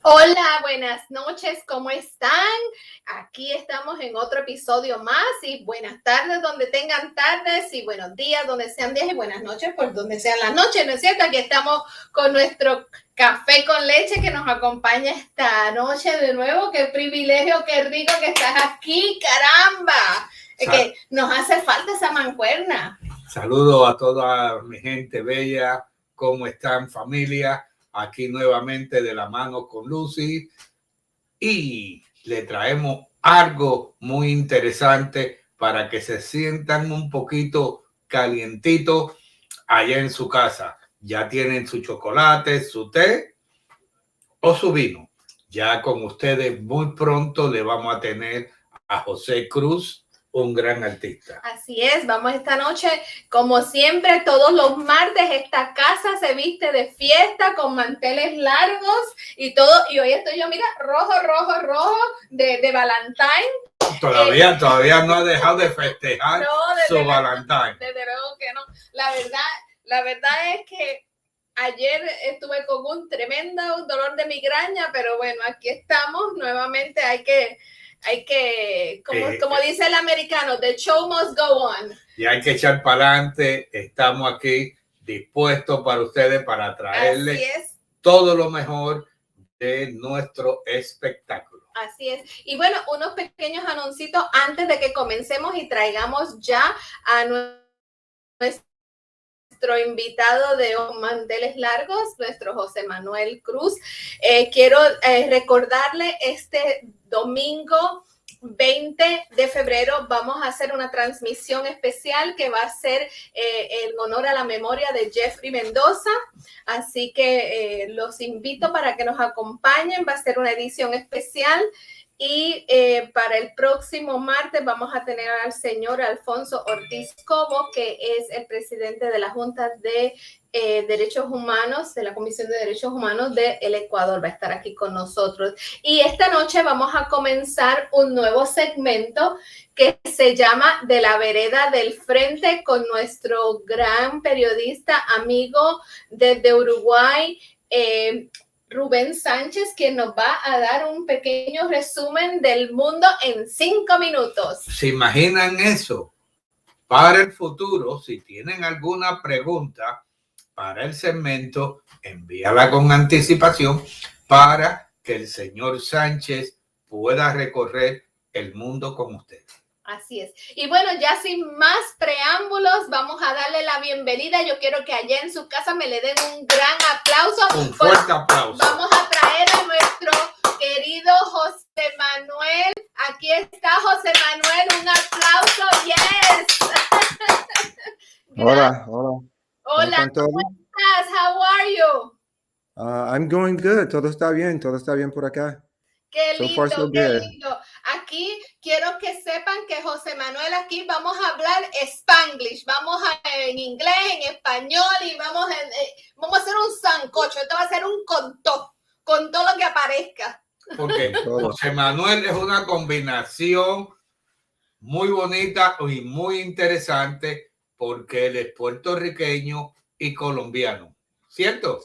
Hola, buenas noches, ¿cómo están? Aquí estamos en otro episodio más y buenas tardes donde tengan tardes y buenos días donde sean días y buenas noches por donde sean las noches, ¿no es cierto? Aquí estamos con nuestro café con leche que nos acompaña esta noche de nuevo. Qué privilegio, qué rico que estás aquí, caramba. Es que nos hace falta esa mancuerna. Saludos a toda mi gente bella, ¿cómo están familia? Aquí nuevamente de la mano con Lucy y le traemos algo muy interesante para que se sientan un poquito calientitos allá en su casa. Ya tienen su chocolate, su té o su vino. Ya con ustedes muy pronto le vamos a tener a José Cruz, un gran artista. Así es, vamos esta noche, como siempre, todos los martes, esta casa se viste de fiesta con manteles largos y todo, y hoy estoy yo, mira, rojo de Valentine. Todavía no ha dejado de festejar su Valentine. Desde luego que no. La verdad es que ayer estuve con un tremendo dolor de migraña, pero bueno, aquí estamos, nuevamente hay que, como dice el americano, the show must go on. Y hay que echar para adelante. Estamos aquí dispuestos para ustedes, para traerles todo lo mejor de nuestro espectáculo. Así es. Y bueno, unos pequeños anuncios antes de que comencemos y traigamos ya a nuestro invitado de manteles largos, nuestro José Manuel Cruz. Quiero recordarle este domingo 20 de febrero vamos a hacer una transmisión especial que va a ser en honor a la memoria de Jeffrey Mendoza, así que los invito para que nos acompañen, va a ser una edición especial. Y para el próximo martes vamos a tener al señor Alfonso Ortiz Cobo, que es el presidente de la Junta de Derechos Humanos, de la Comisión de Derechos Humanos del Ecuador, va a estar aquí con nosotros. Y esta noche vamos a comenzar un nuevo segmento que se llama De la vereda del Frente con nuestro gran periodista, amigo desde Uruguay, Ruben Sánchez, quien nos va a dar un pequeño resumen del mundo en 5 minutos. ¿Se imaginan eso? Para el futuro, si tienen alguna pregunta para el segmento, envíala con anticipación para que el señor Sánchez pueda recorrer el mundo con ustedes. Así es. Y bueno, ya sin más preámbulos, vamos a darle la bienvenida. Yo quiero que allá en su casa me le den un gran aplauso. Un fuerte aplauso. Vamos a traer a nuestro querido José Manuel. Aquí está José Manuel, un aplauso. Yes. Hola. Hola, ¿cómo estás? How are you? I'm going good. Todo está bien por acá. Qué lindo, so far, so qué lindo. Aquí quiero que sepan que José Manuel, aquí vamos a hablar Spanglish, en inglés, en español y vamos a hacer un sancocho. Esto va a ser un con todo lo que aparezca. Porque José Manuel es una combinación muy bonita y muy interesante porque él es puertorriqueño y colombiano, ¿cierto?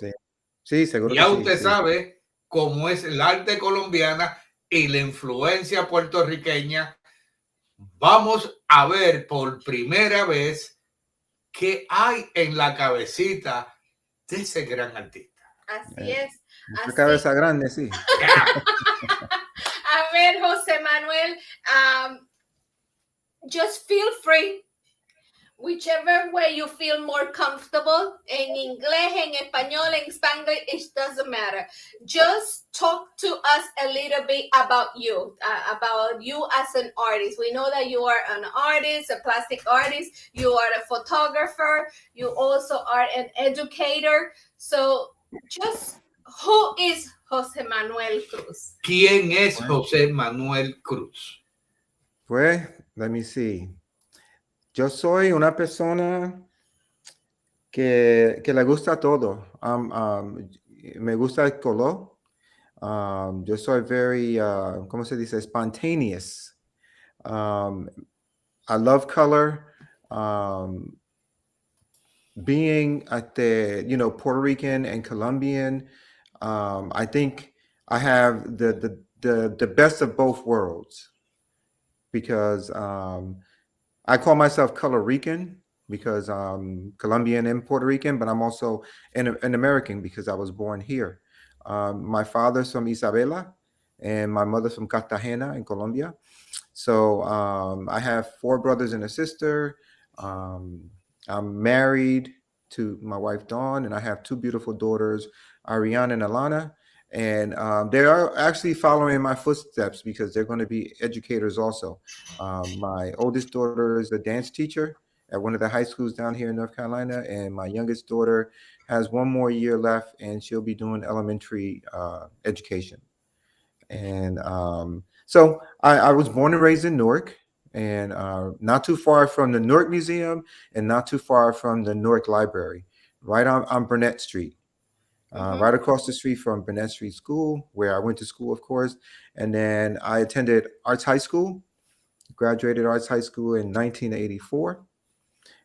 Sí, seguro. Ya usted sabe cómo es el arte colombiana y la influencia puertorriqueña. Vamos a ver por primera vez qué hay en la cabecita de ese gran artista. Así es. Una cabeza grande, sí. A ver, José Manuel, just feel free. Whichever way you feel more comfortable, en inglés, en español, en Spanglish, it doesn't matter. Just talk to us a little bit about you as an artist. We know that you are an artist, a plastic artist. You are a photographer. You also are an educator. So just who is Jose Manuel Cruz? ¿Quién es José Manuel Cruz? Pues, let me see. Yo soy una persona que le gusta todo. Me gusta el color. Yo soy very, ¿cómo se dice? Spontaneous. I love color. Being Puerto Rican and Colombian, I think I have the best of both worlds because I call myself Color Rican because I'm Colombian and Puerto Rican, but I'm also an American because I was born here. My father's from Isabela and my mother's from Cartagena in Colombia. So I have four brothers and a sister. Um, I'm married to my wife Dawn, and I have two beautiful daughters, Ariane and Alana. And they are actually following in my footsteps because they're going to be educators also. My oldest daughter is a dance teacher at one of the high schools down here in North Carolina, and my youngest daughter has one more year left, and she'll be doing elementary education. And so I was born and raised in Newark, and not too far from the Newark Museum and not too far from the Newark Library, right on Burnett Street, Mm-hmm. right across the street from Burnett Street School, where I went to school, of course. And then I attended Arts High School, graduated Arts High School in 1984.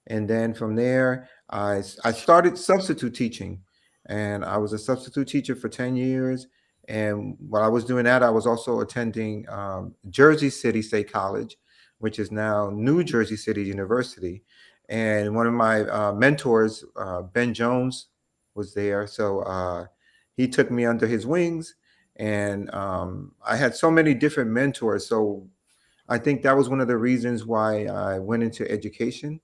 And then from there, I started substitute teaching, and I was a substitute teacher for 10 years. And while I was doing that, I was also attending Jersey City State College, which is now New Jersey City University. And one of my mentors, Ben Jones, was there. So he took me under his wings. And I had so many different mentors. So I think that was one of the reasons why I went into education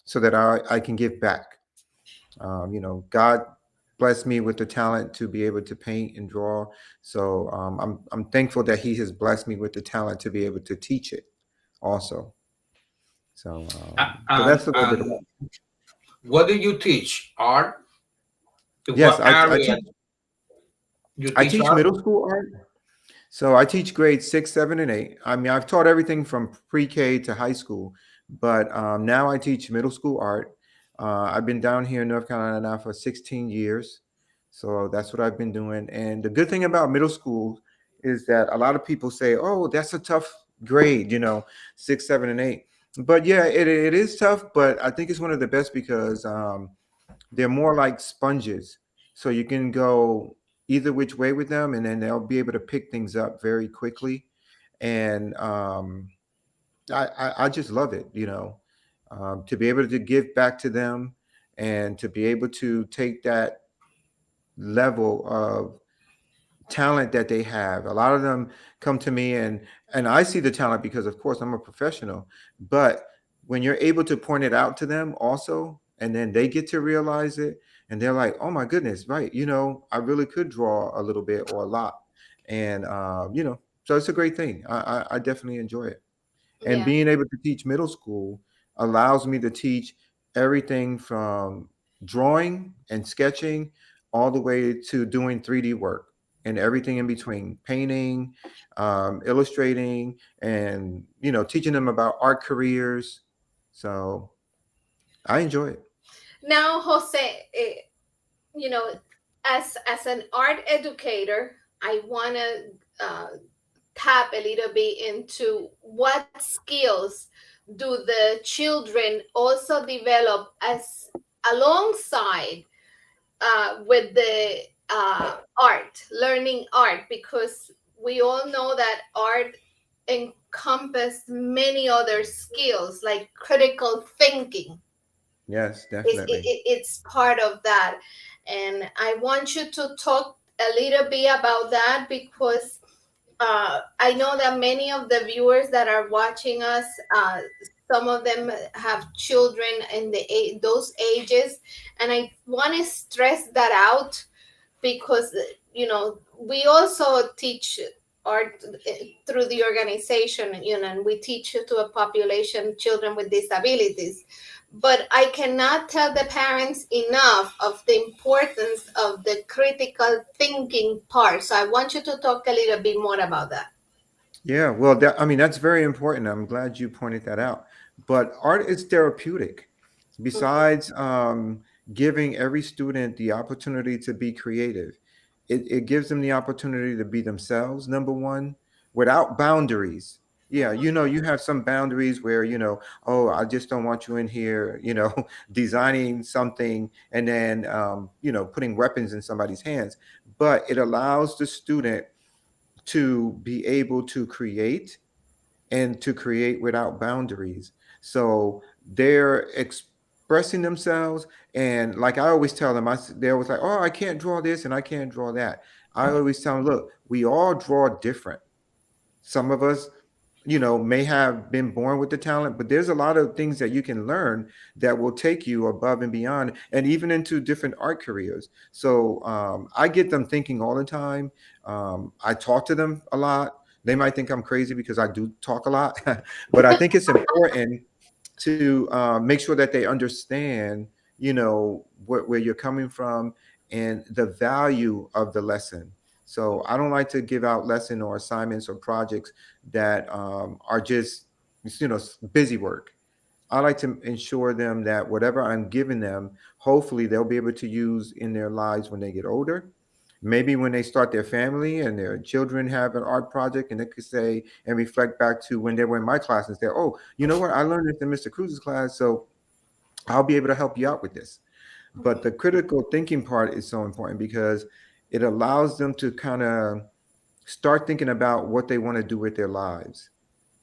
so that I can give back. God blessed me with the talent to be able to paint and draw. So I'm thankful that He has blessed me with the talent to be able to teach it also. So that's a little bit about. And what do you teach? Art? Yes, What I area teach. you I teach teach art? middle school art. So I teach grades 6, 7, and 8. I mean, I've taught everything from pre-K to high school, but now I teach middle school art. I've been down here in North Carolina now for 16 years. So that's what I've been doing. And the good thing about middle school is that a lot of people say, oh, that's a tough grade, 6, 7, and 8. But yeah, it is tough, but I think it's one of the best because they're more like sponges. So you can go either which way with them, and then they'll be able to pick things up very quickly. And I just love it, to be able to give back to them and to be able to take that level of talent that they have. A lot of them come to me and I see the talent because of course I'm a professional, but when you're able to point it out to them also and then they get to realize it and they're like, "Oh my goodness, right, I really could draw a little bit or a lot." And so it's a great thing. I definitely enjoy it. And Yeah. being able to teach middle school allows me to teach everything from drawing and sketching all the way to doing 3D work and everything in between, painting, illustrating, and teaching them about art careers. So I enjoy it. Now, Jose, you know, as an art educator, I want to tap a little bit into what skills do the children also develop as alongside with the art, learning art, because we all know that art encompass many other skills like critical thinking. Yes, definitely. It's part of that. And I want you to talk a little bit about that because I know that many of the viewers that are watching us, some of them have children in those ages, and I want to stress that out because we also teach art through the organization, and we teach to a population children with disabilities, but I cannot tell the parents enough of the importance of the critical thinking part. So I want you to talk a little bit more about that. Yeah, well, I mean, that's very important. I'm glad you pointed that out. But art is therapeutic. Besides giving every student the opportunity to be creative, it gives them the opportunity to be themselves, number one, without boundaries. Yeah, you have some boundaries where, oh, I just don't want you in here, designing something and then, putting weapons in somebody's hands. But it allows the student to be able to create and to create without boundaries. So they're expressing themselves. And like I always tell them, they're always like, oh, I can't draw this and I can't draw that. I always tell them, look, we all draw different. Some of us, may have been born with the talent, but there's a lot of things that you can learn that will take you above and beyond, and even into different art careers. So I get them thinking all the time. I talk to them a lot. They might think I'm crazy because I do talk a lot, but I think it's important to make sure that they understand, where you're coming from and the value of the lesson. So I don't like to give out lesson or assignments or projects that are just, busy work. I like to ensure them that whatever I'm giving them, hopefully they'll be able to use in their lives when they get older. Maybe when they start their family and their children have an art project, and they could say and reflect back to when they were in my class and say, oh, you know what? I learned this in Mr. Cruz's class, so I'll be able to help you out with this. But the critical thinking part is so important because it allows them to kind of start thinking about what they want to do with their lives.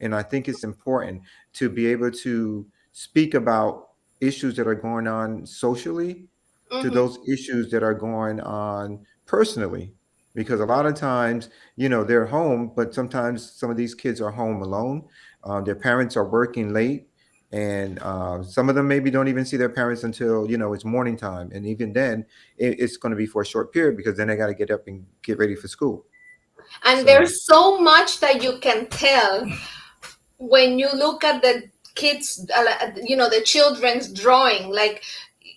And I think it's important to be able to speak about issues that are going on socially to those issues that are going on personally. Because a lot of times, they're home, but sometimes some of these kids are home alone. Their parents are working late. And some of them maybe don't even see their parents until, it's morning time. And even then, it's going to be for a short period because then they got to get up and get ready for school. And there's so much that you can tell when you look at the kids, the children's drawing. Like,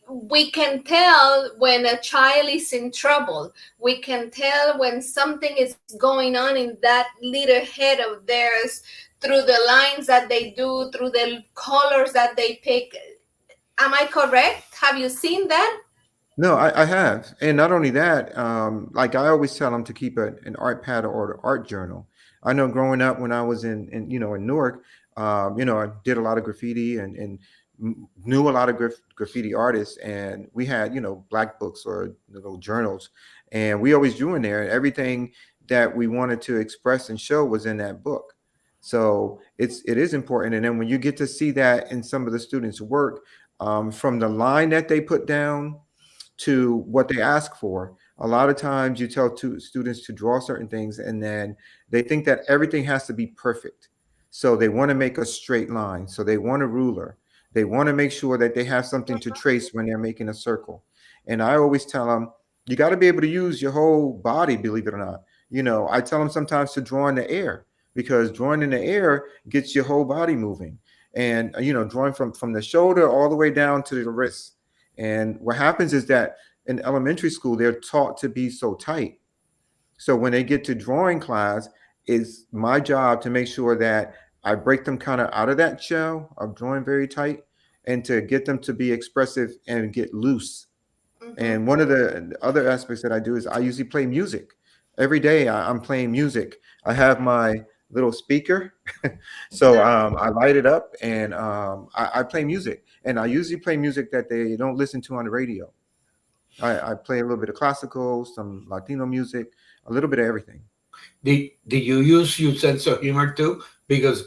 we can tell when a child is in trouble. We can tell when something is going on in that little head of theirs through the lines that they do, through the colors that they pick. Am I correct? Have you seen that? No, I have. And not only that, like I always tell them to keep an art pad or an art journal. I know growing up when I was in Newark, I did a lot of graffiti and knew a lot of graffiti artists. And we had, black books or little journals. And we always drew in there. And everything that we wanted to express and show was in that book. So it is important. And then when you get to see that in some of the students' work, from the line that they put down to what they ask for. A lot of times you tell students to draw certain things and then they think that everything has to be perfect. So they want to make a straight line. So they want a ruler. They want to make sure that they have something to trace when they're making a circle. And I always tell them, you got to be able to use your whole body, believe it or not. I tell them sometimes to draw in the air because drawing in the air gets your whole body moving. And, drawing from the shoulder all the way down to the wrist. And what happens is that in elementary school, they're taught to be so tight. So when they get to drawing class, it's my job to make sure that I break them kind of out of that shell of drawing very tight and to get them to be expressive and get loose. And one of the other aspects that I do is I usually play music. Every day I'm playing music. I have my little speaker. So I light it up and I play music. And I usually play music that they don't listen to on the radio. I play a little bit of classical, some Latino music, a little bit of everything. Did you use your sense of humor too? Because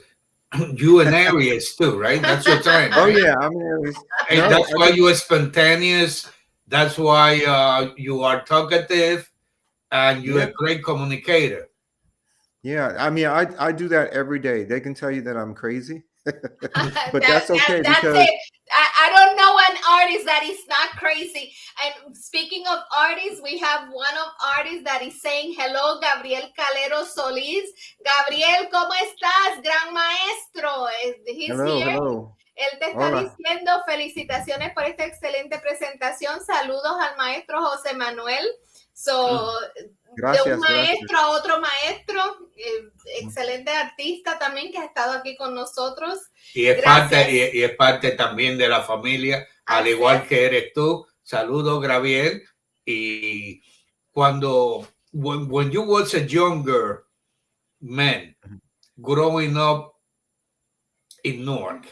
you an Aries too, right? That's your time. Oh right? yeah, I'm Aries. And that's why you are spontaneous. That's why you are talkative, and you're a great communicator. Yeah, I mean, I do that every day. They can tell you that I'm crazy, but that's okay that's because it. I don't know an artist that is not crazy. And speaking of artists, we have one of artists that is saying hello, Gabriel Calero Solís. Gabriel, ¿cómo estás? Gran maestro. He's here. hello. Él te está diciendo felicitaciones por esta excelente presentación. Saludos al maestro José Manuel. Gracias, de un maestro gracias. a otro maestro, excelente artista también que ha estado aquí con nosotros. Y es parte también de la familia, al igual que eres tú. Saludos, Gabriel. Y when you was a younger man, growing up in Newark.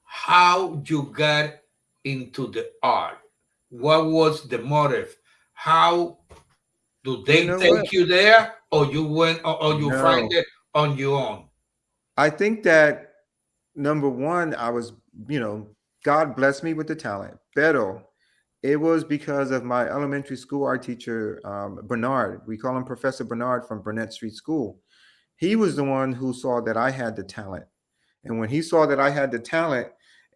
How you got into the art? What was the motive? How do You they know what? take you there, or you went, or you find No, it on your own? I think that number one, I was, God blessed me with the talent. Pero it was because of my elementary school art teacher, Bernard. We call him Professor Bernard from Burnett Street School. He was the one who saw that I had the talent. And when he saw that I had the talent,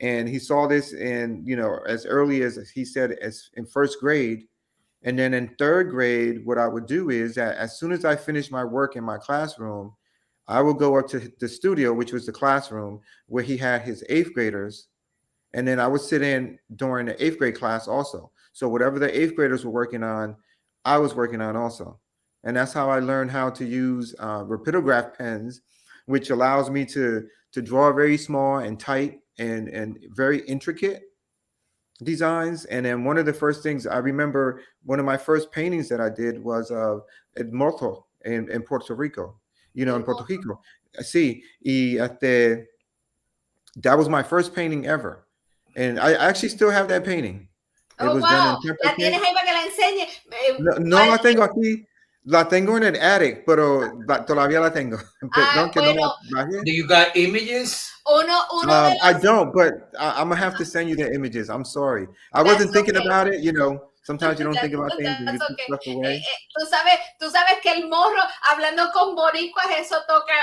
and he saw this in, as early as he said, as in first grade, and then in third grade, what I would do is that as soon as I finished my work in my classroom, I would go up to the studio, which was the classroom where he had his eighth graders. And then I would sit in during the eighth grade class also. So whatever the eighth graders were working on, I was working on also. And that's how I learned how to use rapidograph pens, which allows me to draw very small and tight and very intricate designs. And then one of the first things I remember, one of my first paintings that I did was El Morto in Puerto Rico, in Puerto Rico. Sí, that was my first painting ever. And I actually still have that painting. It Oh, was done in wow. tempera La tienes tint. ahí para que la enseñe. No, no la tengo aquí. La tengo en el attic, pero todavía la tengo. Perdón que no la Bueno, bajé. Do you got images? uno de I los... don't, but I'm gonna have to send you the images. I'm sorry. I That's wasn't thinking okay. about it. Sometimes you don't think about things and you That's put okay. stuff away. Tú sabes que el morro, hablando con boricuas, eso toca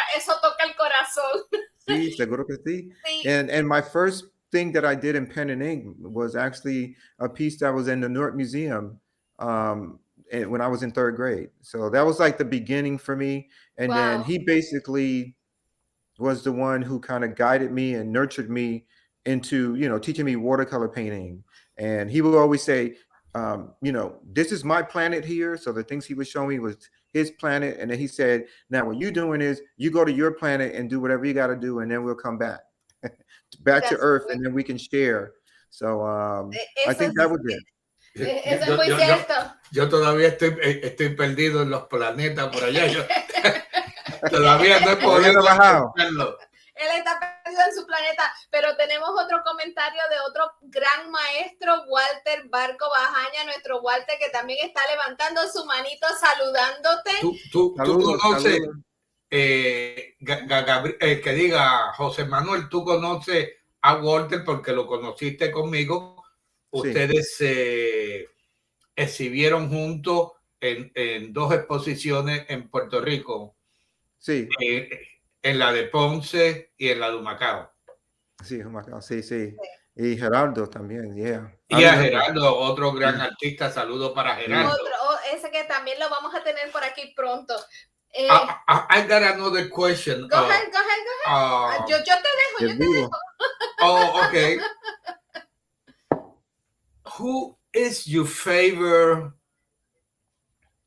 el corazón. Sí, seguro que sí. Sí. And my first thing that I did in pen and ink was actually a piece that was in the Newark Museum when I was in third grade. So that was like the beginning for me. And then Wow. he basically was the one who kind of guided me and nurtured me into, teaching me watercolor painting. And he would always say, this is my planet here. So the things he would show me was his planet. And then he said, now what you're doing is you go to your planet and do whatever you got to do. And then we'll come back to Earth and then we can share. So I think that was it. Eso es muy cierto. Yo todavía estoy perdido en los planetas por allá. Todavía no he podido entenderlo. Él está perdido en su planeta, pero tenemos otro comentario de otro gran maestro, Walter Barco Bajaña, nuestro Walter, que también está levantando su manito saludándote. Tú conoces, que diga José Manuel, tú conoces a Walter porque lo conociste conmigo. Ustedes se exhibieron juntos en dos exposiciones en Puerto Rico. Sí. En la de Ponce y en la de Humacao. Sí, Humacao, sí. Y Gerardo también, yeah. Y a Gerardo, otro gran artista. Saludo para Gerardo. Ese que también lo vamos a tener por aquí pronto. I got another question. Go ahead. Yo te dejo. Oh, okay. Who is your favorite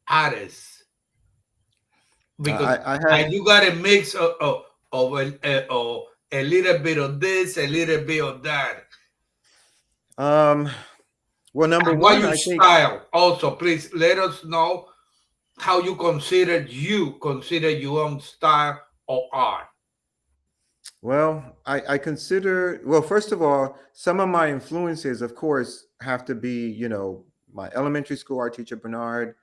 artist? Because you got a mix of a little bit of this, a little bit of that. Well, number one, I think. Style also, please let us know how you consider your own style or art. Well, I consider, first of all, some of my influences, of course, have to be, my elementary school art teacher, Bernard,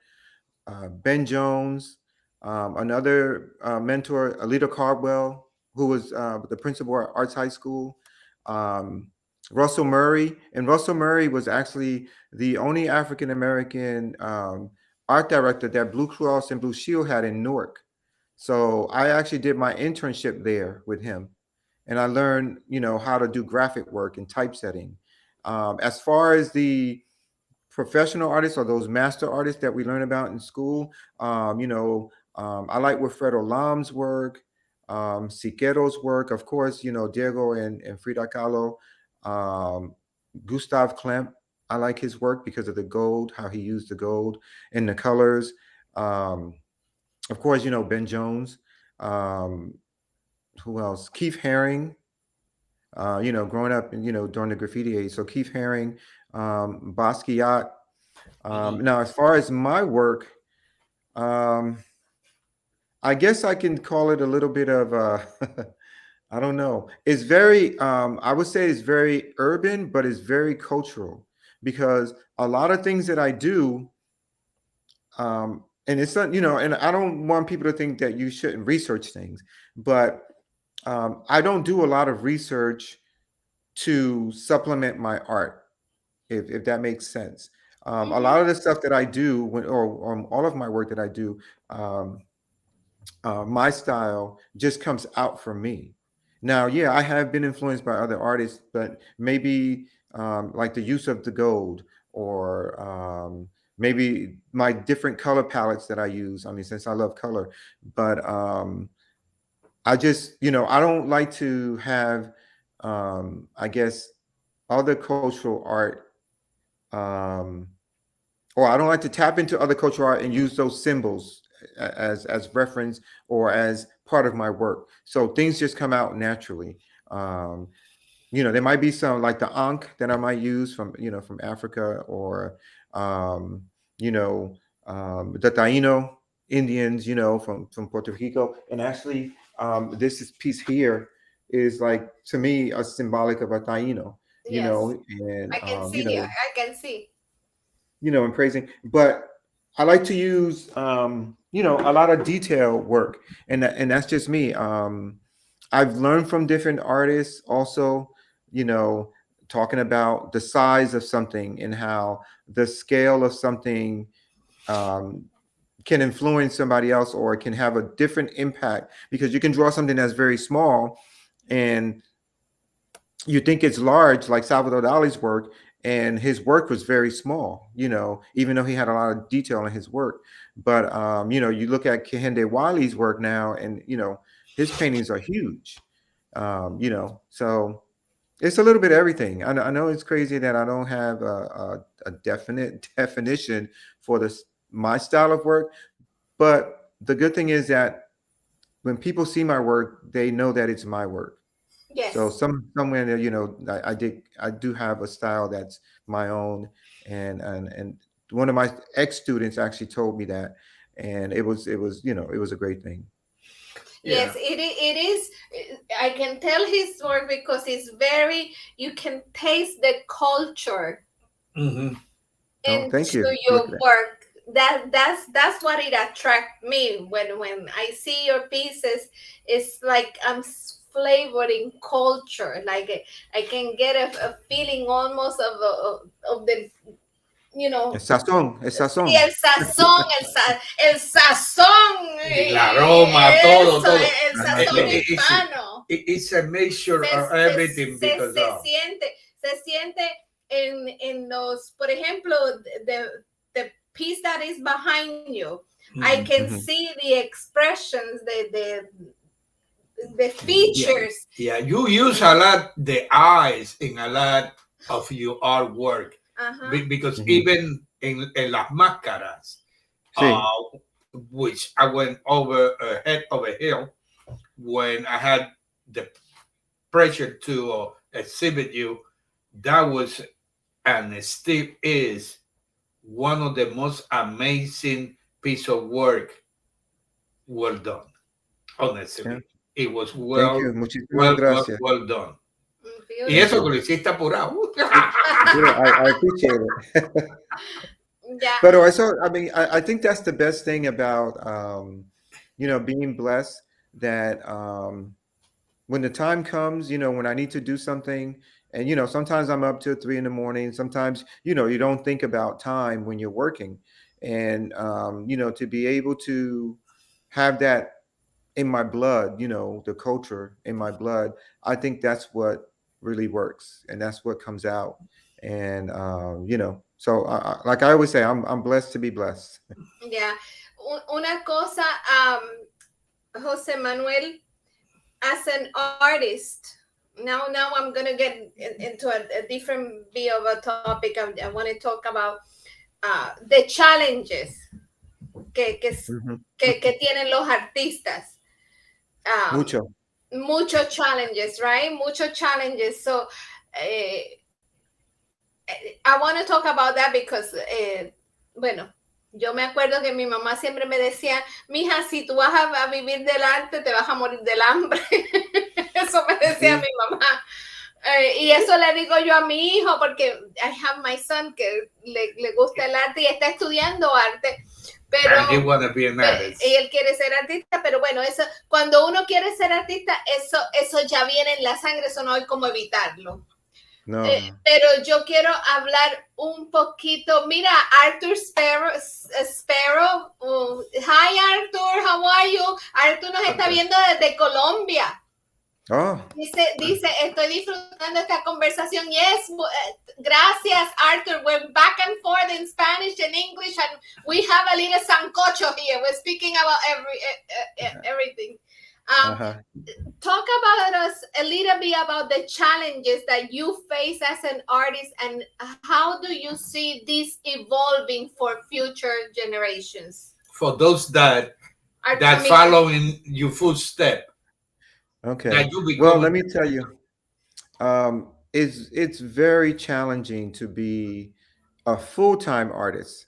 Ben Jones, another mentor, Alita Cardwell, who was the principal at Arts High School, Russell Murray. And Russell Murray was actually the only African-American art director that Blue Cross and Blue Shield had in Newark. So I actually did my internship there with him. And I learned, how to do graphic work and typesetting. As far as the professional artists or those master artists that we learn about in school, I like Wilfredo Lam's work, Siqueiro's work, of course, Diego and Frida Kahlo, Gustav Klimt. I like his work because of the gold, how he used the gold and the colors. Of course, Ben Jones. Who else? Keith Haring. Growing up, during the graffiti age. So Keith Haring, Basquiat. Now, as far as my work, I guess I can call it a little bit of I don't know. It's very, I would say it's very urban, but it's very cultural because a lot of things that I do, and it's not, and I don't want people to think that you shouldn't research things, but I don't do a lot of research to supplement my art, if that makes sense. A lot of the stuff that I do, or all of my work that I do, um, my style just comes out from me. Now, yeah, I have been influenced by other artists, but maybe like the use of the gold, or maybe my different color palettes that I use. I mean, since I love color, but I just, I don't like to have, I guess, other cultural art, um, or I don't like to tap into other cultural art and use those symbols as reference or as part of my work. So things just come out naturally. Um, there might be some like the ankh that I might use from Africa, or um, you know, the Taino Indians, from Puerto Rico. And actually, piece here is like, to me, a symbolic of a Taino, Yes, and I can see. I can see. and praising. But I like to use, a lot of detail work, and that's just me. I've learned from different artists also, you know, talking about the size of something and how the scale of something um, can influence somebody else, or it can have a different impact, because you can draw something that's very small and you think it's large, like Salvador Dali's work, and his work was very small, even though he had a lot of detail in his work. But you look at Kehinde Wiley's work now, and his paintings are huge. So it's a little bit of everything. I know it's crazy that I don't have a definite definition for my style of work, but the good thing is that when people see my work, they know that it's my work. So Yes. somewhere there, I do have a style that's my own, and one of my ex students actually told me that, and it was a great thing. Yes, Yeah. it is. I can tell his work because it's very, you can taste the culture Mm-hmm. Oh, thank into you. Look your at that. work. That's what it attract me when I see your pieces. It's like I'm flavoring culture. Like I can get a feeling almost of the, you know, Es sí, sazón. el sazón, el sazón, El aroma, todo, eso, todo. el Ajá, sazón todo. hispano. It's a mixture Se, of se, everything because se siente en los, por ejemplo, the piece that is behind you. I Mhm. can Mhm. see the expressions, the Yeah, features. yeah. You use a lot the eyes in a lot of your artwork Uh-huh. because Mhm. even in las máscaras, Sí. which I went over head over hill when I had the pressure to exhibit you. That was and still is one of the most amazing piece of work well done. Yeah. Honestly, it was Thank you. Muchísimas gracias. well done. Y Thank eso Beautiful. que you. lo hiciste apurado. I appreciate it. Yeah. But also, I mean, I think that's the best thing about, being blessed, that when the time comes, when I need to do something, and, sometimes I'm up till 3 in the morning. Sometimes, you don't think about time when you're working. And, to be able to have that in my blood, the culture in my blood, I think that's what really works, and that's what comes out. And so like I always say, I'm blessed to be blessed. Yeah. Una cosa, Jose Manuel, as an artist, now I'm gonna get into a different view of a topic. I want to talk about the challenges que, que, Mhm. que tienen los artistas. Um, Mucho. muchos challenges, right? Muchos challenges. So I want to talk about that because, bueno, yo me acuerdo que mi mamá siempre me decía, mija, si tú vas a vivir del arte, te vas a morir del hambre. Eso me decía mi mamá. Y eso le digo yo a mi hijo porque I have my son que le gusta el arte y está estudiando arte. Pero y él quiere ser artista, pero bueno, eso, cuando uno quiere ser artista, eso ya viene en la sangre, eso no hay como evitarlo. No. Pero yo quiero hablar un poquito. Mira, Arthur Sparrow. Hi, Arthur, how are you? Arthur nos está viendo desde Colombia. Oh. Dice, estoy disfrutando esta conversación. Yes, gracias, Arthur. We're back and forth in Spanish and English, and we have a little sancocho here. We're speaking about everything. Talk about us a little bit about the challenges that you face as an artist, and how do you see this evolving for future generations? For those that follow in your footsteps. Okay. Well, let me tell you, it's very challenging to be a full-time artist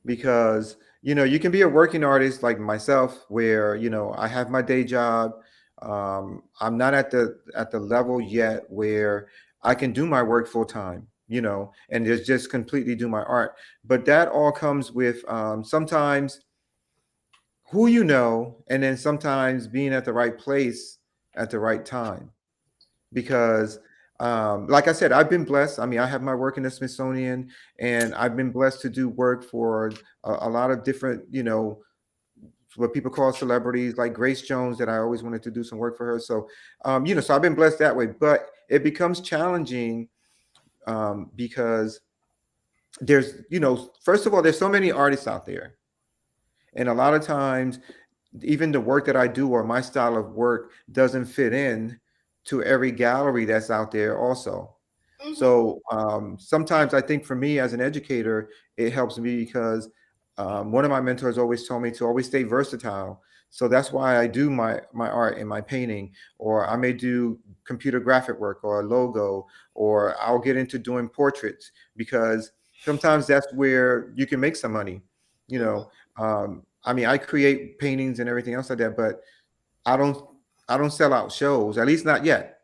because, you know, you can be a working artist like myself where, you know, I have my day job. I'm not at the level yet where I can do my work full time, you know, and just completely do my art. But that all comes with sometimes who you know, and then sometimes being at the right place at the right time. Because like I said, I've been blessed. I mean, I have my work in the Smithsonian, and I've been blessed to do work for a lot of different, you know, what people call celebrities like Grace Jones, that I always wanted to do some work for her. So, you know, so I've been blessed that way, but it becomes challenging because there's, you know, first of all, there's so many artists out there. And a lot of times, even the work that I do or my style of work doesn't fit in to every gallery that's out there also. Mm-hmm. So sometimes I think for me as an educator, it helps me because one of my mentors always told me to always stay versatile. So that's why I do my art and my painting, or I may do computer graphic work or a logo, or I'll get into doing portraits because sometimes that's where you can make some money, you know. I mean, I create paintings and everything else like that, but I don't sell out shows, at least not yet.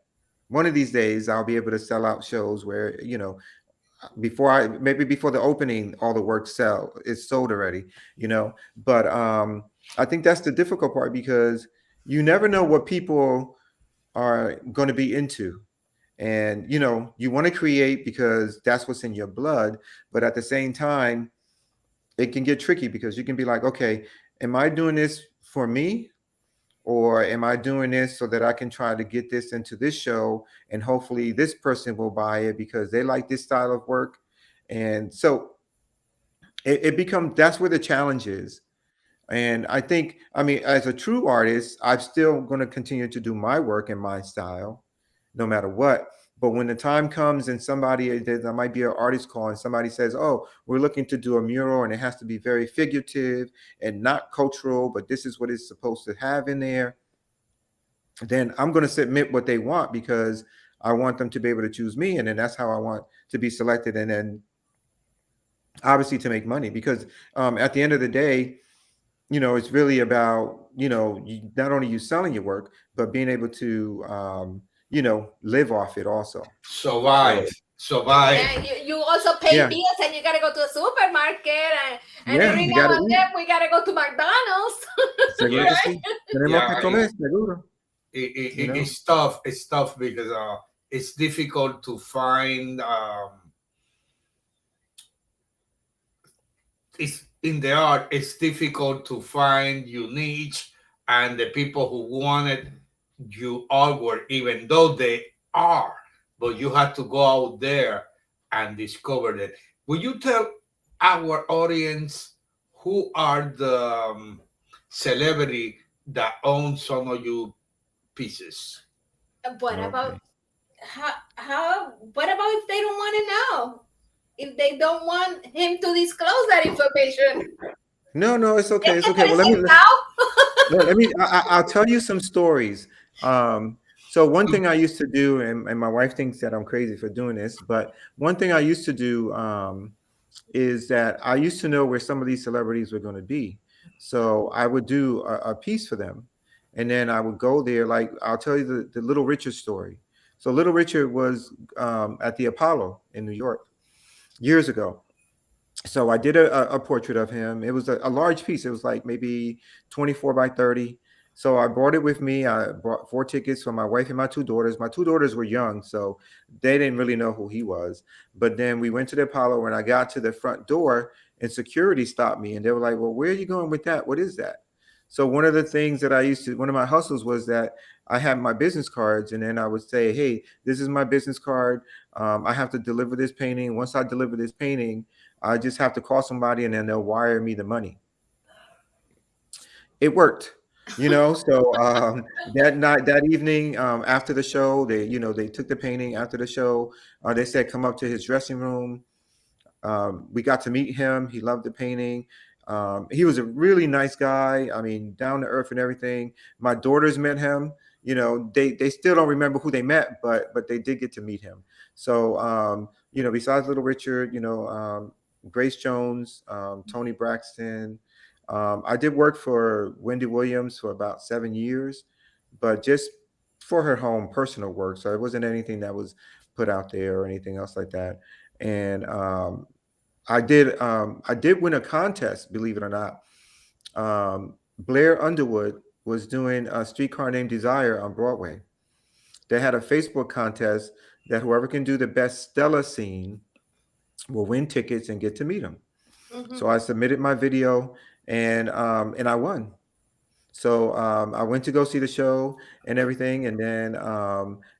One of these days I'll be able to sell out shows where, you know, maybe before the opening, all the work is sold already, you know. But I think that's the difficult part because you never know what people are going to be into. And, you know, you want to create because that's what's in your blood. But at the same time, it can get tricky because you can be like, okay, am I doing this for me? Or am I doing this so that I can try to get this into this show and hopefully this person will buy it because they like this style of work? And so it becomes, that's where the challenge is. And I think, I mean, as a true artist, I'm still going to continue to do my work and my style, no matter what. But when the time comes and there might be an artist call and somebody says, oh, we're looking to do a mural and it has to be very figurative and not cultural, but this is what it's supposed to have in there, then I'm going to submit what they want because I want them to be able to choose me. And then that's how I want to be selected. And then obviously to make money because at the end of the day, you know, it's really about, you know, not only you selling your work, but being able to, you know, live off it also. Survive. Yeah, you also pay bills and you got to go to the supermarket and every now and then we got to go to McDonald's. It's tough. It's tough because it's difficult to find in the art, it's difficult to find your niche and the people who wanted your artwork, even though they are, but you have to go out there and discover that. Will you tell our audience who are the celebrity that own some of your pieces? What about what about if they don't want to know? If they don't want him to disclose that information? No, it's okay. It's okay. Well, I'll tell you some stories. So one thing I used to do, and my wife thinks that I'm crazy for doing this, but one thing I used to do is that I used to know where some of these celebrities were going to be. So I would do a piece for them. And then I would go there. Like, I'll tell you the Little Richard story. So Little Richard was at the Apollo in New York years ago. So I did a portrait of him. It was a large piece. It was like maybe 24 by 30. So I brought it with me. I brought 4 tickets for my wife and my 2 daughters. My 2 daughters were young, so they didn't really know who he was. But then we went to the Apollo. When I got to the front door, and security stopped me, and they were like, "Well, where are you going with that? What is that?" So one of the things that one of my hustles was that I had my business cards, and then I would say, "Hey, this is my business card. I have to deliver this painting. Once I deliver this painting, I just have to call somebody and then they'll wire me the money." It worked, So that night, that evening, after the show, they took the painting after the show. They said, "Come up to his dressing room." We got to meet him. He loved the painting. He was a really nice guy. I mean, down to earth and everything. My daughters met him. They still don't remember who they met, but they did get to meet him. So, besides Little Richard, Grace Jones, Tony Braxton. I did work for Wendy Williams for about 7 years, but just for her home personal work. So it wasn't anything that was put out there or anything else like that. And I did win a contest, believe it or not. Blair Underwood was doing a Streetcar Named Desire on Broadway. They had a Facebook contest that whoever can do the best Stella scene will win tickets and get to meet him. Mm-hmm. So I submitted my video, and I won. So I went to go see the show and everything, and then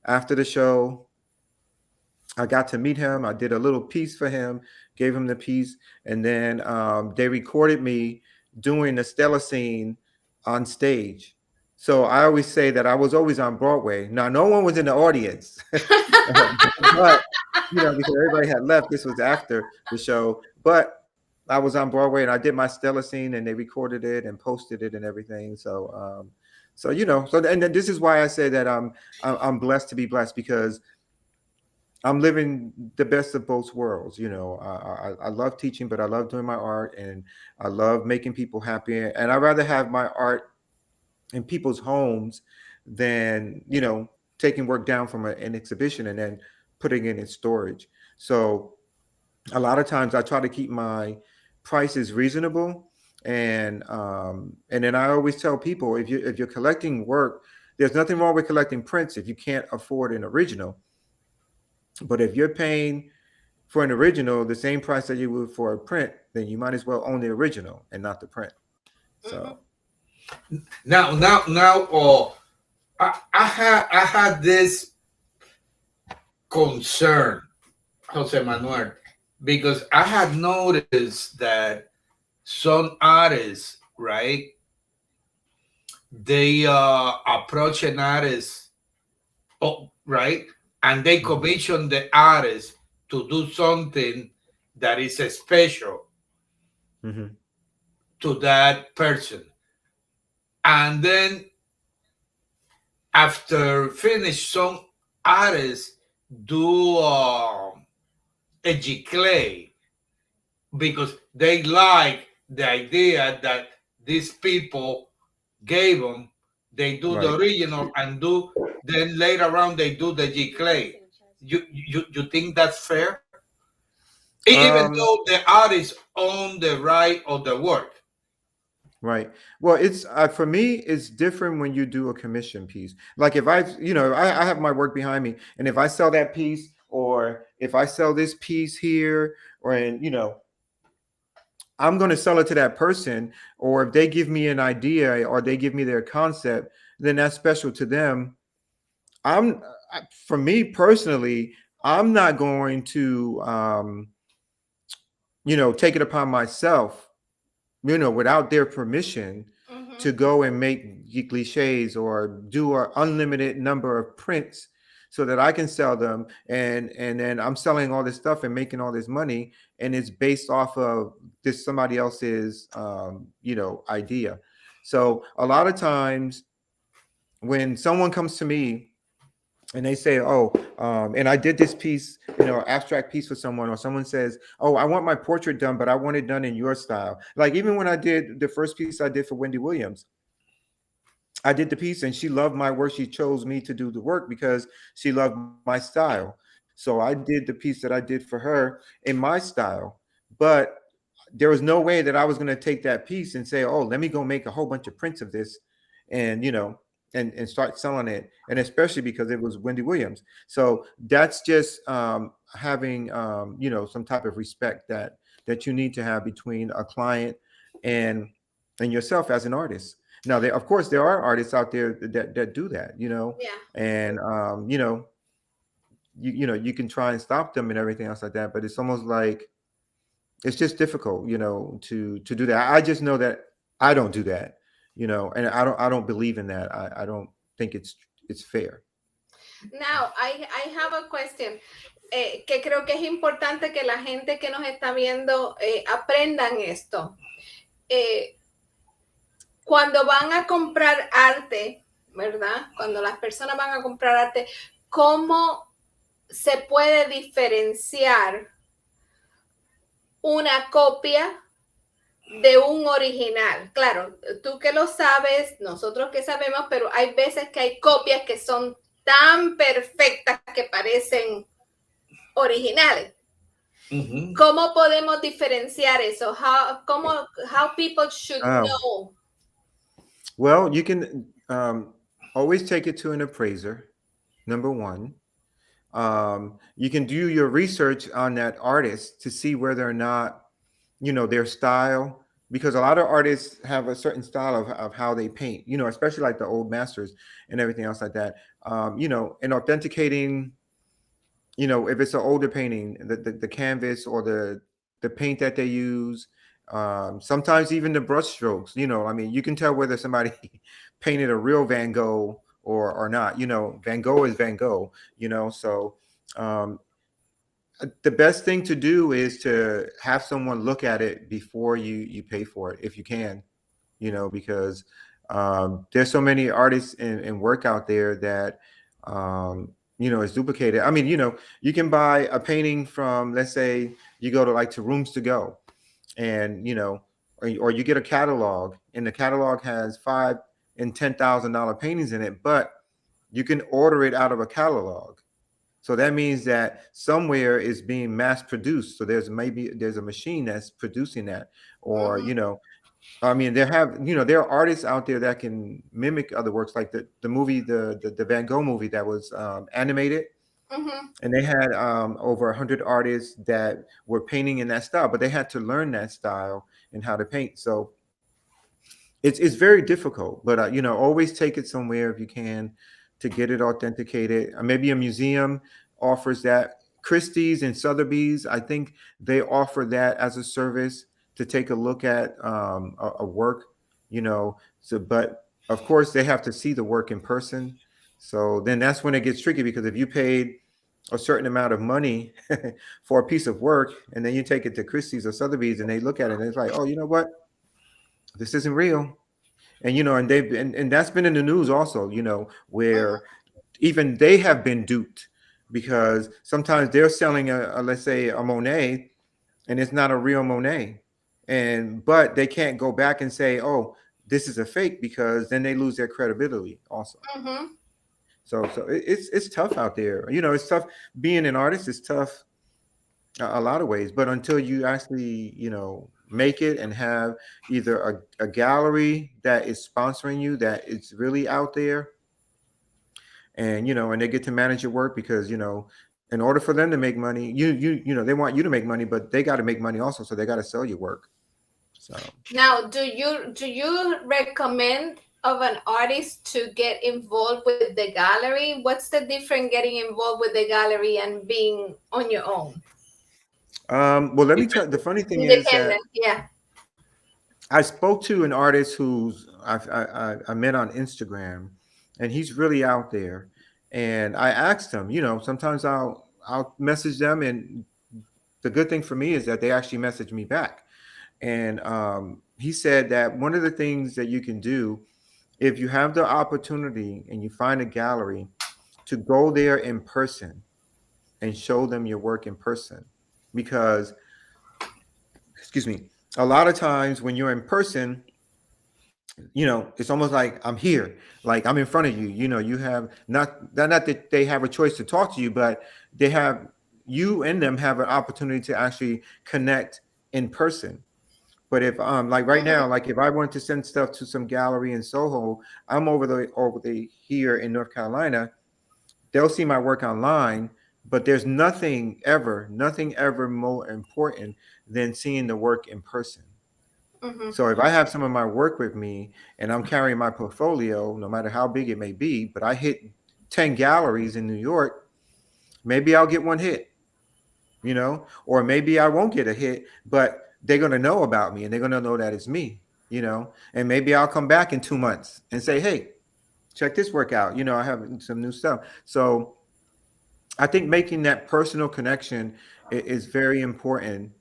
after the show, I got to meet him. I did a little piece for him, gave him the piece, and then they recorded me doing the Stella scene on stage. So I always say that I was always on Broadway. Now, no one was in the audience, but because everybody had left. This was after the show, but I was on Broadway and I did my Stella scene, and they recorded it and posted it and everything. And then this is why I say that I'm blessed to be blessed, because I'm living the best of both worlds. I love teaching, but I love doing my art, and I love making people happy. And I'd rather have my art in people's homes than, taking work down from an exhibition and then putting it in storage. So a lot of times I try to keep my prices reasonable. And then I always tell people, if you're collecting work, there's nothing wrong with collecting prints if you can't afford an original. But if you're paying for an original the same price that you would for a print, then you might as well own the original and not the print. So now, I had this concern, Jose Manuel, because I had noticed that some artists, right, they approach an artist, right, and they commission the artist to do something that is special to that person. And then after finish, some artists do a giclée because they like the idea that these people gave them. They do the original and then later on they do the giclée. You think that's fair? Even though the artist own the right of the work. Right. Well, it's for me, it's different when you do a commission piece. Like if I have my work behind me, and if I sell that piece, or if I sell this piece here, I'm going to sell it to that person, or if they give me an idea or they give me their concept, then that's special to them. For me personally, I'm not going to, take it upon myself, without their permission, to go and make cliches or do an unlimited number of prints so that I can sell them. And then I'm selling all this stuff and making all this money, and it's based off of this somebody else's, idea. So a lot of times when someone comes to me and they say, and I did this piece, abstract piece for someone, or someone says, "Oh, I want my portrait done, but I want it done in your style." Like even when I did the first piece I did for Wendy Williams, I did the piece and she loved my work. She chose me to do the work because she loved my style. So I did the piece that I did for her in my style. But there was no way that I was going to take that piece and say, "Oh, let me go make a whole bunch of prints of this," and and start selling it. And especially because it was Wendy Williams. So that's just having some type of respect that you need to have between a client and and yourself as an artist. Now, of course, there are artists out there that do that, Yeah. and you can try and stop them and everything else like that. But it's almost like it's just difficult, to do that. I just know that I don't do that, and I don't believe in that. I don't think it's fair. Now, I have a question. Que creo que es importante que la gente que nos está viendo aprendan esto. Cuando van a comprar arte, ¿verdad? Cuando las personas van a comprar arte, ¿cómo se puede diferenciar una copia de un original? Claro, tú que lo sabes, nosotros que sabemos, pero hay veces que hay copias que son tan perfectas que parecen originales. Ujú. ¿Cómo podemos diferenciar eso? How people should know? Well, you can always take it to an appraiser, number one. You can do your research on that artist to see whether or not, their style, because a lot of artists have a certain style of how they paint, especially like the old masters and everything else like that. And authenticating, if it's an older painting, the canvas or the paint that they use, sometimes even the brush strokes, I mean, you can tell whether somebody painted a real Van Gogh or not. Van Gogh is Van Gogh, so um, the best thing to do is to have someone look at it before you pay for it, if you can, because there's so many artists and work out there that is duplicated. I mean, you can buy a painting from, let's say you go to Rooms to Go, and or you get a catalog, and the catalog has $5,000 and $10,000 paintings in it, but you can order it out of a catalog. So that means that somewhere is being mass produced. So there's a machine that's producing that, or I mean, there are artists out there that can mimic other works, like the movie, the Van Gogh movie that was animated, and they had over 100 artists that were painting in that style, but they had to learn that style and how to paint. So it's very difficult, but always take it somewhere if you can to get it authenticated. Maybe a museum offers that. Christie's and Sotheby's, I think they offer that as a service to take a look at a work, So, but of course, they have to see the work in person. So then that's when it gets tricky, because if you paid a certain amount of money for a piece of work, and then you take it to Christie's or Sotheby's and they look at it and it's like, oh, you know what? This isn't real. And and that's been in the news also, where even they have been duped, because sometimes they're selling a let's say a Monet, and it's not a real Monet, but they can't go back and say, oh, this is a fake, because then they lose their credibility also. So it's tough out there. It's tough being an artist. It's tough a lot of ways, but until you actually make it and have either a gallery that is sponsoring you, that it's really out there, and and they get to manage your work, because in order for them to make money, they want you to make money, but they got to make money also, so they got to sell your work. So now, do you recommend of an artist to get involved with the gallery? What's the difference getting involved with the gallery and being on your own? well, let me tell you, the funny thing is that Independent, yeah. I spoke to an artist who's I met on Instagram, and he's really out there. And I asked him, sometimes I'll message them, and the good thing for me is that they actually message me back. And he said that one of the things that you can do, if you have the opportunity and you find a gallery, to go there in person and show them your work in person, because, excuse me, a lot of times when you're in person, it's almost like I'm here, like I'm in front of you. You have not that they have a choice to talk to you, but they have you and them have an opportunity to actually connect in person. But if like right now, Mhm. like if I want to send stuff to some gallery in Soho, I'm over the here in North Carolina. They'll see my work online, but there's nothing ever more important than seeing the work in person. Mhm. So if I have some of my work with me and I'm carrying my portfolio, no matter how big it may be, but I hit 10 galleries in New York, maybe I'll get one hit, or maybe I won't get a hit, but they're going to know about me and they're going to know that it's me, and maybe I'll come back in 2 months and say, hey, check this work out. I have some new stuff. So I think making that personal connection is very important.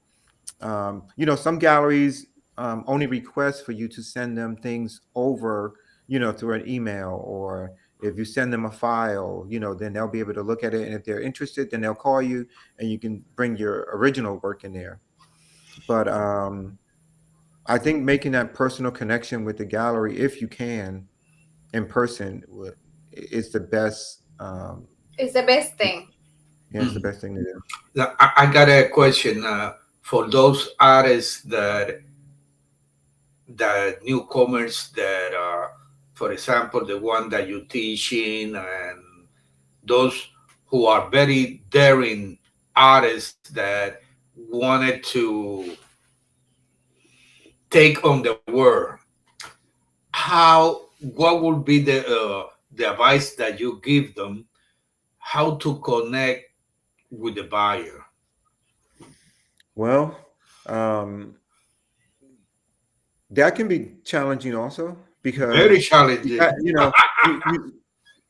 Some galleries only request for you to send them things over, through an email, or if you send them a file, then they'll be able to look at it. And if they're interested, then they'll call you and you can bring your original work in there. But I think making that personal connection with the gallery, if you can, in person, is the best. It's the best thing. Yeah, it's the best thing to do. Now, I got a question for those artists that newcomers that for example, the one that you teaching and those who are very daring artists that wanted to take on the world. What would be the advice that you give them? How to connect with the buyer? Well, um, that can be challenging also Very because challenging.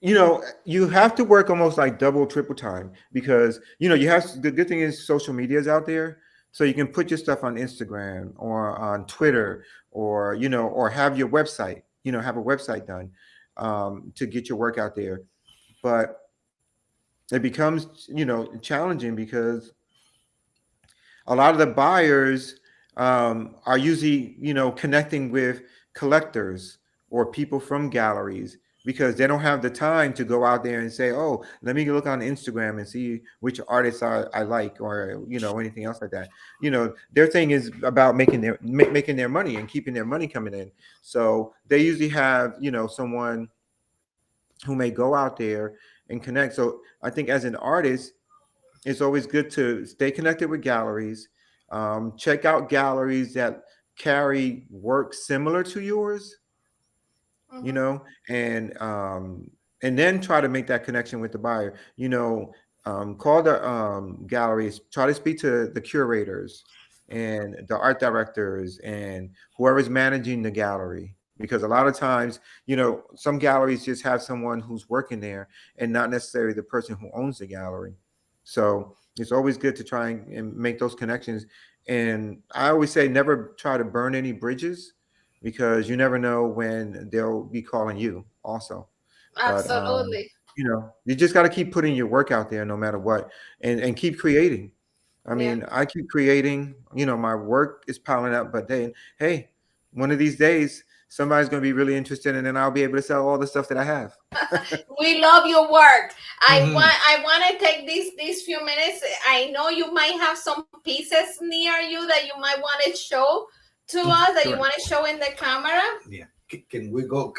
you have to work almost like double triple time because the good thing is social media is out there, so you can put your stuff on Instagram or on Twitter, or have your website, have a website done, to get your work out there. But it becomes challenging because a lot of the buyers are usually connecting with collectors or people from galleries because they don't have the time to go out there and say, oh, let me look on Instagram and see which artists I like, or anything else like that. Their thing is about making their money and keeping their money coming in. So they usually have someone who may go out there and connect. So I think as an artist, it's always good to stay connected with galleries. Check out galleries that carry work similar to yours, you Mhm. know, and um, and then try to make that connection with the buyer. Call the galleries, try to speak to the curators and the art directors and whoever's managing the gallery. Because a lot of times, some galleries just have someone who's working there and not necessarily the person who owns the gallery. So it's always good to try and make those connections. And I always say never try to burn any bridges because you never know when they'll be calling you also. But Absolutely. you just got to keep putting your work out there no matter what, and keep creating. I Yeah. mean, I keep creating. My work is piling up, but then, hey, one of these days somebody's going to be really interested, and then I'll be able to sell all the stuff that I have. We love your work. Mhm. I want to take these few minutes. I know you might have some pieces near you that you might want to show to us, that you Sure. want to show in the camera. Yeah. Can we go?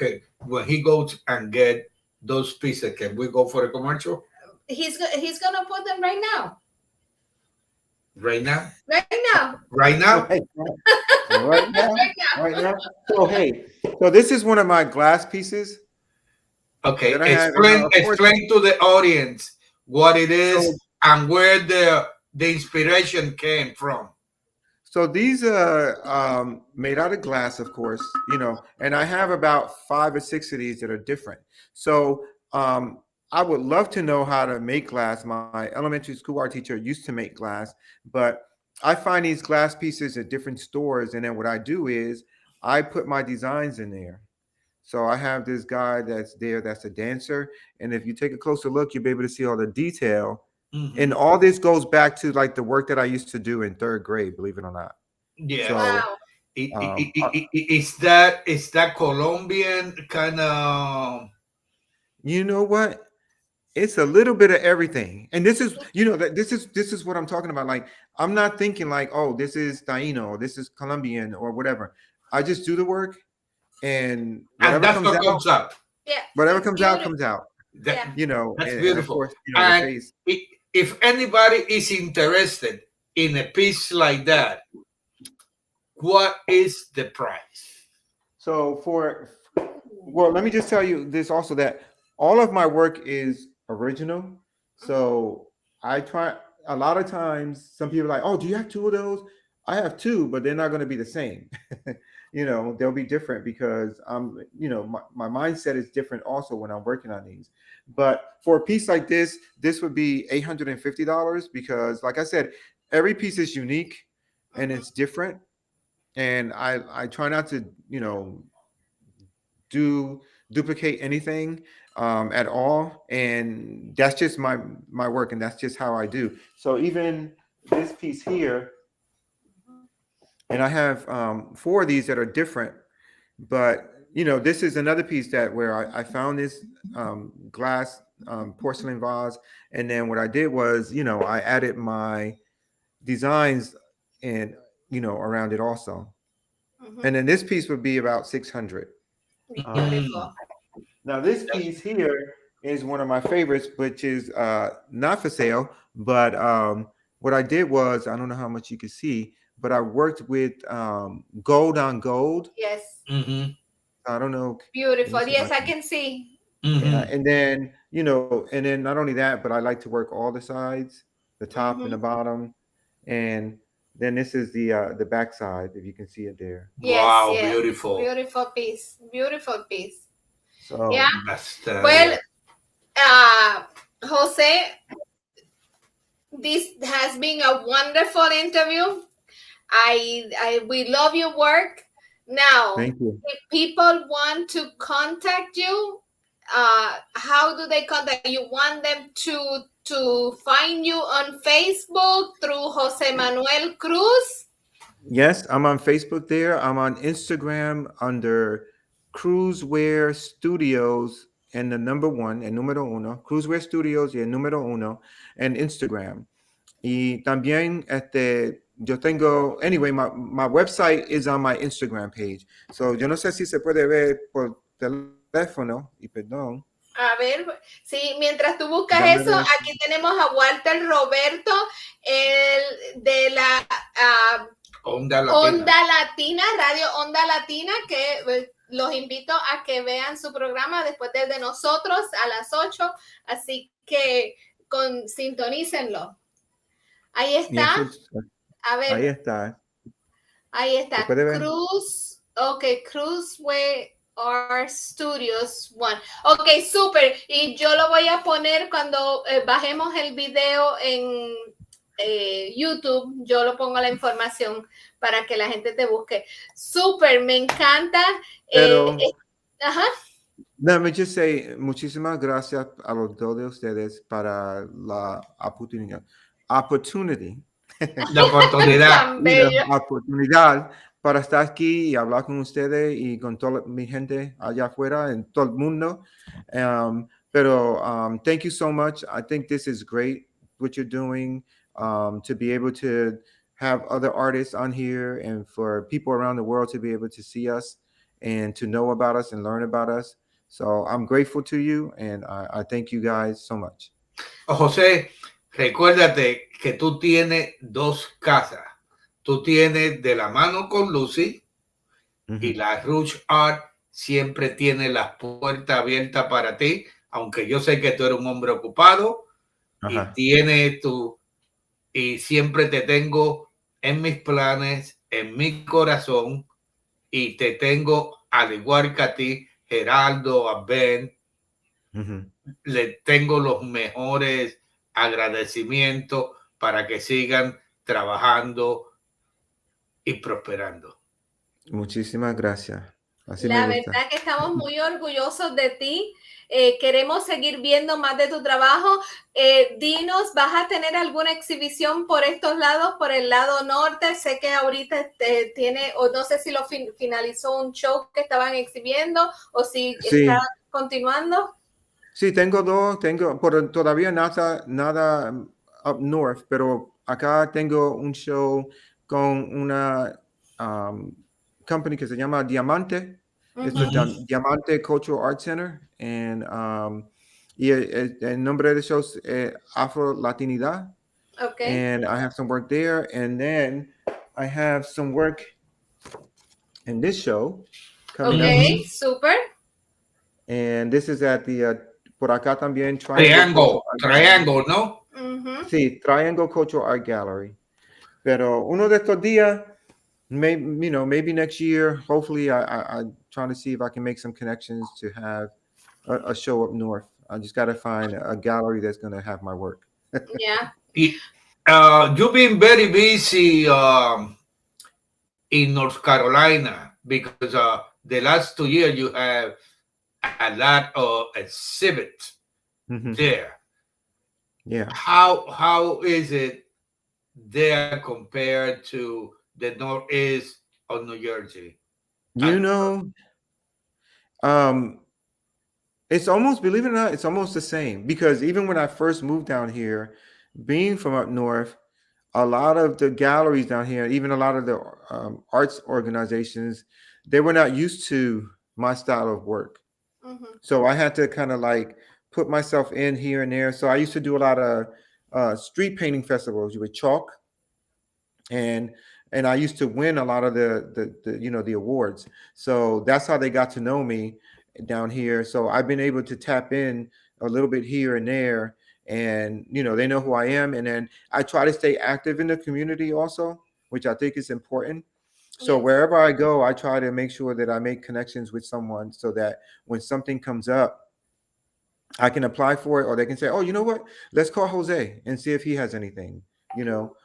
When he goes and get those pieces, can we go for a commercial He's gonna put them right now. right now? Right now. Right now? Right now, right now, Right now. right now. So hey, so this is one of my glass pieces Okay. that I have, and Explain of course, explain to the audience what it is so and where the inspiration came from. So these are made out of glass, of course, and I have about 5 or 6 of these that are different. So um, I would love to know how to make glass. My elementary school art teacher used to make glass, but I find these glass pieces at different stores, and then what I do is I put my designs in there. So I have this guy that's there, that's a dancer, and if you take a closer look, you'll be able to see all the detail. And Mhm. all this goes back to like the work that I used to do in third grade, believe it or not. Yes. So Wow. Is that Colombian kind of? You know what? It's a little bit of everything. And this is, this is what I'm talking about. Like, I'm not thinking like, oh, this is Taino, or this is Colombian or whatever. I just do the work, and And whatever that's comes what out, comes up. Yeah. whatever comes out, comes out. That, that's And of beautiful. course, the And face. if anybody is interested in a piece like that, what is the price? So well, let me just tell you this also, that all of my work is original. So I try, a lot of times some people are like, oh, do you have two of those? I have two, but they're not going to be the same. They'll be different because my mindset is different also when I'm working on these. But for a piece like this would be $850 because, like I said, every piece is unique and it's different. And I try not to, duplicate anything at all, and that's just my work, and that's just how I do. So even this piece here, and I have 4 of these that are different, but this is another piece that where I found this glass porcelain vase, and then what I did was I added my designs and around it also. And then this piece would be about 600. Beautiful. Now this piece here is one of my favorites, which is not for sale. But what I did was, I don't know how much you can see, but I worked with gold on gold. Yes. I don't know. Beautiful. Yes, I can see. Yeah, and then and then not only that, but I like to work all the sides, the top and the bottom, and then this is the back side, if you can see it there. Yes, wow, yes. beautiful. Beautiful piece. Beautiful piece. So yeah. Well, Jose, this has been a wonderful interview. We love your work. Now, thank you. if people want to contact you, how do they contact you? Want them to find you on Facebook through Jose Manuel Cruz? Yes, I'm on Facebook there. I'm on Instagram under Cruzwear Studios and the number 1, el número 1, Cruzwear Studios y el número 1 en Instagram. Y también yo tengo, anyway, my website is on my Instagram page. So yo no sé si se puede ver por teléfono, y perdón. A ver, sí, mientras tú buscas eso, aquí tenemos a Walter Roberto, el de la Onda Latina, Radio Onda Latina, que los invito a que vean su programa después de nosotros a las 8, así que sintonícenlo. Ahí está. A ver. Ahí está. Ahí está. Cruz, ok, Cruzwear Studios 1. Ok, súper. Y yo lo voy a poner cuando bajemos el video en YouTube. Yo lo pongo la información para que la gente te busque. Súper, me encanta. Pero, ajá. Let me just say, muchísimas gracias a los dos de ustedes para la oportunidad. La oportunidad. La oportunidad para estar aquí y hablar con ustedes y con toda mi gente allá afuera, en todo el mundo. Pero thank you so much. I think this is great, what you're doing, to be able to have other artists on here and for people around the world to be able to see us and to know about us and learn about us. So I'm grateful to you, and I thank you guys so much. José, recuérdate que tú tienes 2 casas. Tú tienes De la Mano con Lucy y la Rouge Art siempre tiene las puertas abiertas para ti, aunque yo sé que tú eres un hombre ocupado y siempre te tengo en mis planes, en mi corazón, y te tengo al igual que a ti, Geraldo, a Ben. Le tengo los mejores agradecimientos para que sigan trabajando y prosperando. Muchísimas gracias. Así me La gusta. verdad que estamos muy orgullosos de ti. Queremos seguir viendo más de tu trabajo. Dinos, ¿vas a tener alguna exhibición por estos lados, por el lado norte? Sé que ahorita tiene, o no sé si lo finalizó un show que estaban exhibiendo o si está Sí, continuando. sí, tengo dos, pero todavía nada up north, pero acá tengo un show con una company que se llama Diamante. It's the Ujú. Diamante Cultural Arts Center. Y el nombre del show es Afro Latinidad. Ok, And I have some work there. And then I have some work in this show coming up. ok, Ujú. super. And this is at the, por acá también, Triangle Triangle, Cultural Art Gallery. triangle, ¿no? Uh-huh. Sí, Triangle Cultural Art Gallery. Pero uno de estos días, maybe next year, hopefully I'm trying to see if I can make some connections to have a show up north. I just got to find a gallery that's going to have my work. Yeah. You've been very busy in North Carolina because the last 2 years you have a lot of exhibits Mhm. there. Yeah. How is it there compared to the northeast of New Jersey? You know, um, it's almost, believe it or not, it's almost the same because even when I first moved down here, being from up north, a lot of the galleries down here, even a lot of the arts organizations, they were not used to my style of work. Uh-huh. So I had to kind of like put myself in here and there. So I used to do a lot of street painting festivals with chalk, and I used to win a lot of the awards. So that's how they got to know me down here. So I've been able to tap in a little bit here and there, and they know who I am. And then I try to stay active in the community also, which I think is important. So Yes. wherever I go, I try to make sure that I make connections with someone so that when something comes up, I can apply for it, or they can say, "Oh, you know what? Let's call Jose and see if he has anything."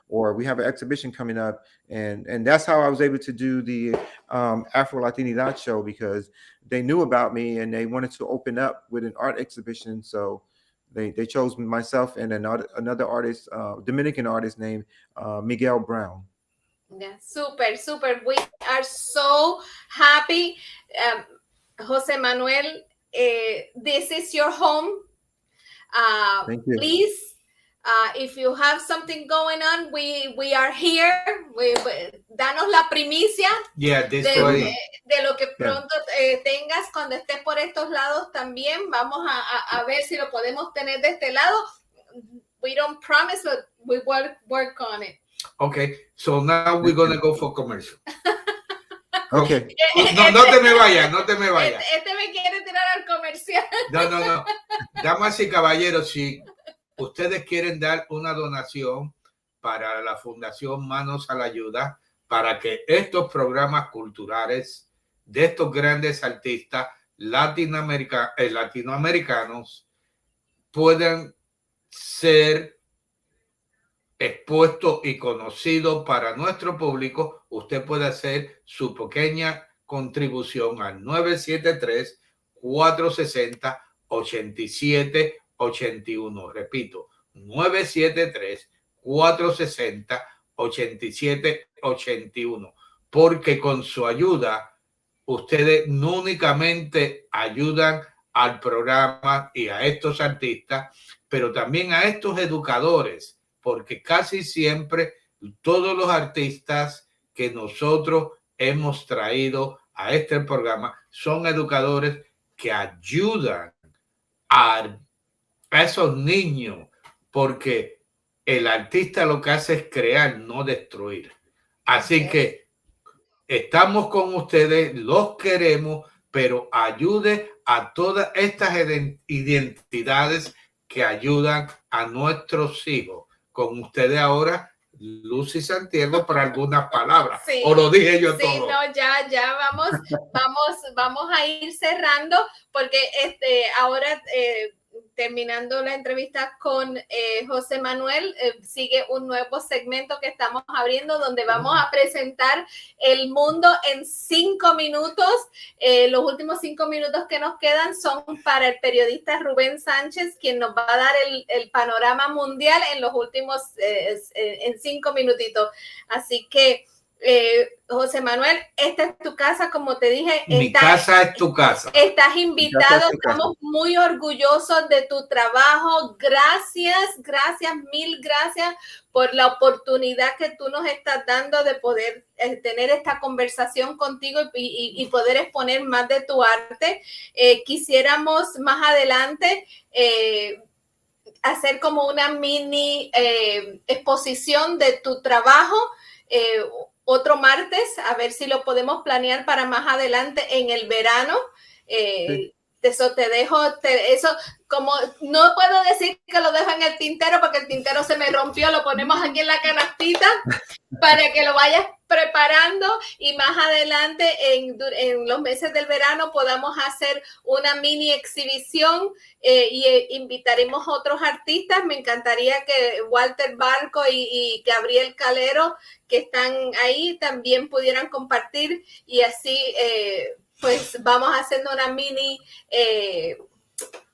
Or we have an exhibition coming up, and that's how I was able to do the Afro Latinidad show, because they knew about me and they wanted to open up with an art exhibition. So they chose myself and another artist, Dominican artist named Miguel Brown. Yeah, super, super. We are so happy. Jose Manuel, this is your home. Thank you. Please, if you have something going on, we are here. Danos la primicia Yeah, this de, way. de lo que pronto tengas cuando estés por estos lados también. Vamos a ver si lo podemos tener de este lado. We don't promise, but we work on it. Okay, so now we're gonna go for commercial. Okay. No te me vayas, no te me vayas. Este me quiere tirar al comercial. No. Damas y caballeros, si ustedes quieren dar una donación para la Fundación Manos a la Ayuda, para que estos programas culturales de estos grandes artistas latinoamericanos puedan ser expuestos y conocidos para nuestro público, usted puede hacer su pequeña contribución al 973-460-8781. Repito, 973-460-8781. Porque con su ayuda, ustedes no únicamente ayudan al programa y a estos artistas, pero también a estos educadores, porque casi siempre todos los artistas que nosotros hemos traído a este programa son educadores que ayudan a esos niños, porque el artista lo que hace es crear, no destruir. Así que estamos con ustedes, los queremos, pero ayude a todas estas identidades que ayudan a nuestros hijos. Con ustedes ahora, Lucy Santiago, para algunas palabras. Sí, ¿O lo dije yo sí, todo? No, ya vamos a ir cerrando, porque ahora terminando la entrevista con José Manuel, sigue un nuevo segmento que estamos abriendo donde vamos a presentar el mundo en 5 minutos. Los últimos 5 minutos que nos quedan son para el periodista Ruben Sánchez, quien nos va a dar el panorama mundial en los últimos en 5 minutitos. Así que José Manuel, esta es tu casa, como te dije. Mi casa es tu casa. Estás invitado, estamos muy orgullosos de tu trabajo. Gracias, mil gracias por la oportunidad que tú nos estás dando de poder tener esta conversación contigo y poder exponer más de tu arte. Quisiéramos más adelante hacer como una mini exposición de tu trabajo, otro martes, a ver si lo podemos planear para más adelante en el verano. Sí. Eso te dejo, eso como no puedo decir que lo dejo en el tintero porque el tintero se me rompió, lo ponemos aquí en la canastita para que lo vayas preparando y más adelante en los meses del verano podamos hacer una mini exhibición y invitaremos a otros artistas. Me encantaría que Walter Barco y Gabriel Calero, que están ahí, también pudieran compartir y así pues vamos haciendo una mini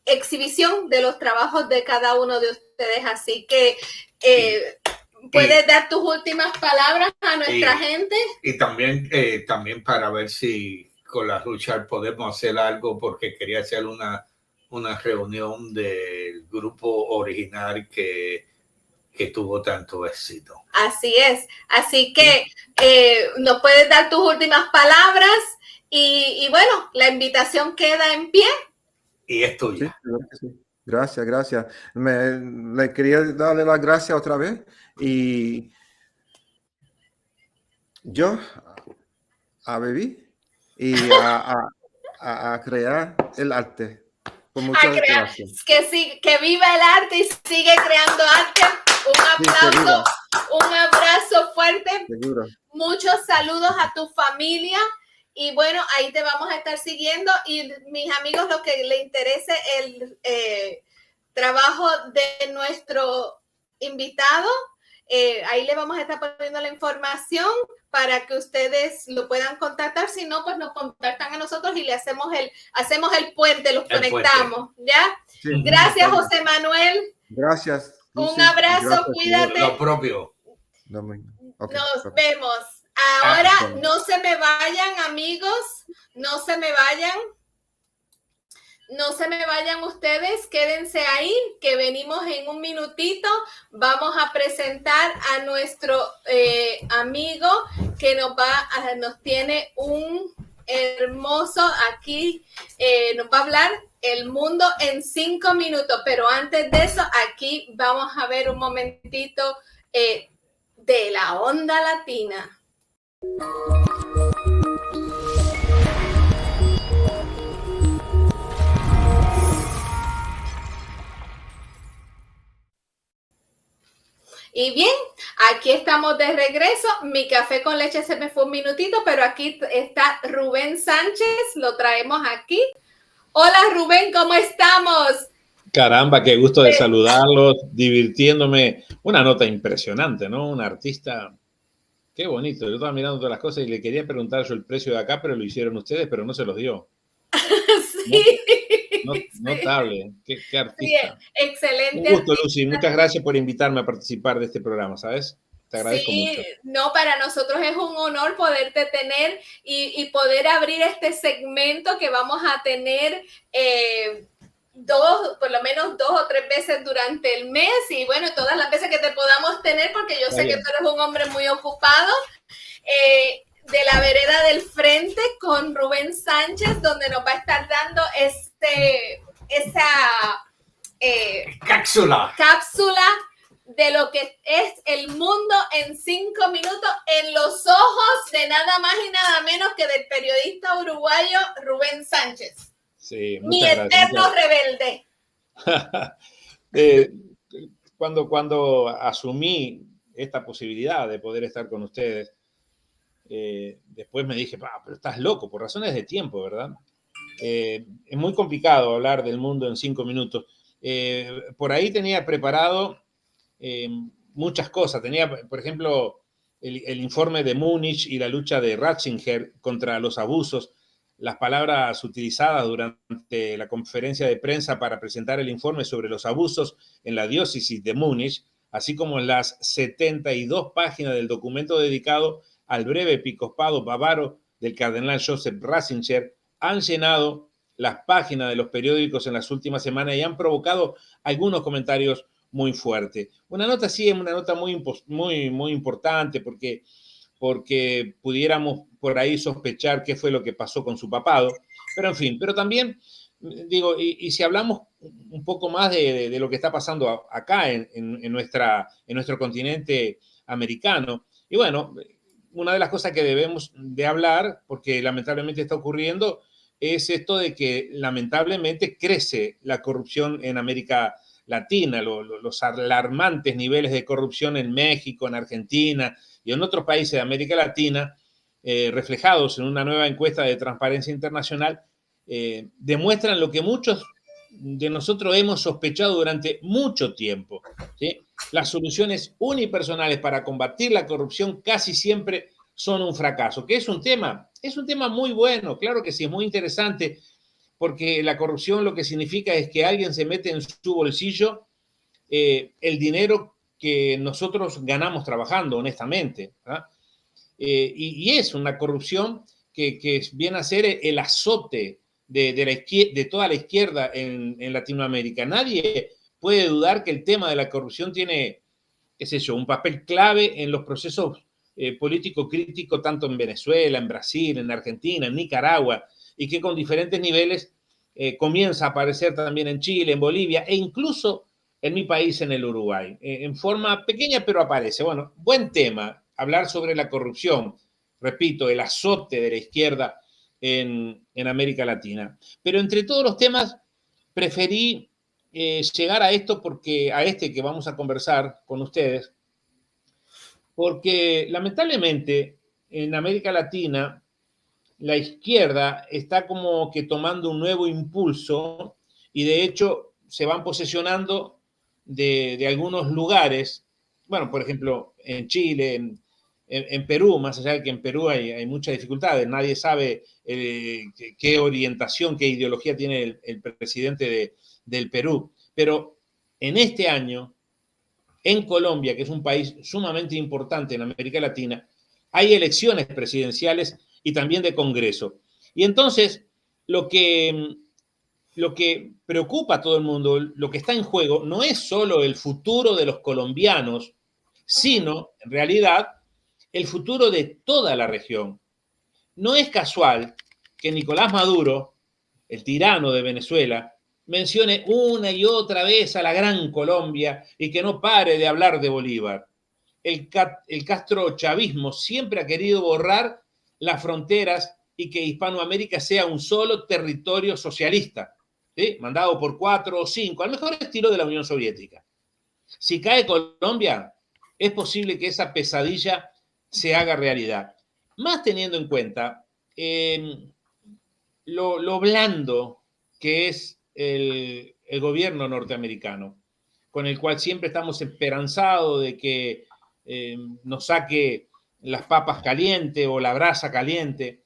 exhibición de los trabajos de cada uno de ustedes. Así que puedes dar tus últimas palabras a nuestra gente. Y también para ver si con la lucha podemos hacer algo, porque quería hacer una reunión del grupo original que tuvo tanto éxito. Así es. Así que nos puedes dar tus últimas palabras y bueno, la invitación queda en pie. Y es tuya. Sí. Gracias. Le quería darle las gracias otra vez. Y yo a vivir y a crear el arte. Muchas gracias. Que viva el arte y sigue creando arte. Un abrazo fuerte. Seguro. Muchos saludos a tu familia. Y bueno, ahí te vamos a estar siguiendo. Y mis amigos, lo que les interese el trabajo de nuestro invitado, ahí le vamos a estar poniendo la información para que ustedes lo puedan contactar. Si no, pues nos contactan a nosotros y le hacemos el puente, los conectamos. ¿Ya? Sí, gracias, José Manuel. Gracias. Un abrazo, gracias, cuídate. Lo propio. Okay, nos vemos. Ahora no se me vayan, amigos, no se me vayan ustedes, quédense ahí, que venimos en un minutito. Vamos a presentar a nuestro amigo que nos tiene un hermoso aquí, nos va a hablar el mundo en 5 minutos, pero antes de eso, aquí vamos a ver un momentito de la onda latina. Y bien, aquí estamos de regreso. Mi café con leche se me fue un minutito, pero aquí está Ruben Sánchez, lo traemos aquí. Hola Rubén, ¿cómo estamos? Caramba, qué gusto de saludarlos, divirtiéndome. Una nota impresionante, ¿no? Un artista, qué bonito. Yo estaba mirando todas las cosas y le quería preguntar yo el precio de acá, pero lo hicieron ustedes, pero no se los dio. Sí. Notable, qué artista. Sí, excelente. Un gusto, Lucy. Muchas gracias por invitarme a participar de este programa, ¿sabes? Te agradezco mucho. No, para nosotros es un honor poderte tener y poder abrir este segmento que vamos a tener por lo menos 2 o 3 veces durante el mes y bueno, todas las veces que te podamos tener, porque yo sé que tú eres un hombre muy ocupado. De la vereda del Frente con Ruben Sánchez, donde nos va a estar dando esa cápsula de lo que es el mundo en 5 minutos en los ojos de nada más y nada menos que del periodista uruguayo Ruben Sánchez. Sí, mi eterno rebelde. Cuando asumí esta posibilidad de poder estar con ustedes, después me dije, pero estás loco, por razones de tiempo, ¿verdad? Es muy complicado hablar del mundo en 5 minutos. Por ahí tenía preparado muchas cosas. Tenía, por ejemplo, el informe de Múnich y la lucha de Ratzinger contra los abusos, las palabras utilizadas durante la conferencia de prensa para presentar el informe sobre los abusos en la diócesis de Múnich, así como las 72 páginas del documento dedicado al breve episcopado bávaro del cardenal Joseph Ratzinger, han llenado las páginas de los periódicos en las últimas semanas y han provocado algunos comentarios muy fuertes. Una nota sí es una nota muy importante porque pudiéramos por ahí sospechar qué fue lo que pasó con su papado, pero en fin, pero también digo, y si hablamos un poco más de lo que está pasando acá en nuestro continente americano, y bueno, una de las cosas que debemos de hablar, porque lamentablemente está ocurriendo, es esto de que lamentablemente crece la corrupción en América Latina, los alarmantes niveles de corrupción en México, en Argentina y en otros países de América Latina, reflejados en una nueva encuesta de Transparencia Internacional, demuestran lo que muchos de nosotros hemos sospechado durante mucho tiempo, ¿sí? Las soluciones unipersonales para combatir la corrupción casi siempre son un fracaso, que es un tema muy bueno, claro que sí, es muy interesante, porque la corrupción lo que significa es que alguien se mete en su bolsillo el dinero que nosotros ganamos trabajando, honestamente. Y es una corrupción que viene a ser el azote de toda la izquierda en Latinoamérica. Nadie puede dudar que el tema de la corrupción tiene, qué sé yo, un papel clave en los procesos político-críticos, tanto en Venezuela, en Brasil, en Argentina, en Nicaragua, y que con diferentes niveles comienza a aparecer también en Chile, en Bolivia, e incluso en mi país, en el Uruguay. En forma pequeña, pero aparece. Bueno, buen tema, hablar sobre la corrupción. Repito, el azote de la izquierda en América Latina. Pero entre todos los temas, preferí llegar a esto a este que vamos a conversar con ustedes, porque lamentablemente en América Latina la izquierda está como que tomando un nuevo impulso y de hecho se van posesionando de algunos lugares, bueno, por ejemplo, en Chile, en Perú, más allá de que en Perú hay muchas dificultades, nadie sabe qué orientación, qué ideología tiene el presidente del Perú, pero en este año, en Colombia, que es un país sumamente importante en América Latina, hay elecciones presidenciales y también de Congreso. Y entonces, lo que preocupa a todo el mundo, lo que está en juego, no es solo el futuro de los colombianos, sino, en realidad, el futuro de toda la región. No es casual que Nicolás Maduro, el tirano de Venezuela, mencione una y otra vez a la gran Colombia y que no pare de hablar de Bolívar. El castrochavismo siempre ha querido borrar las fronteras y que Hispanoamérica sea un solo territorio socialista, ¿sí? Mandado por 4 o 5, al mejor estilo de la Unión Soviética. Si cae Colombia, es posible que esa pesadilla se haga realidad. Más teniendo en cuenta lo blando que es el gobierno norteamericano, con el cual siempre estamos esperanzados de que nos saque las papas calientes o la brasa caliente,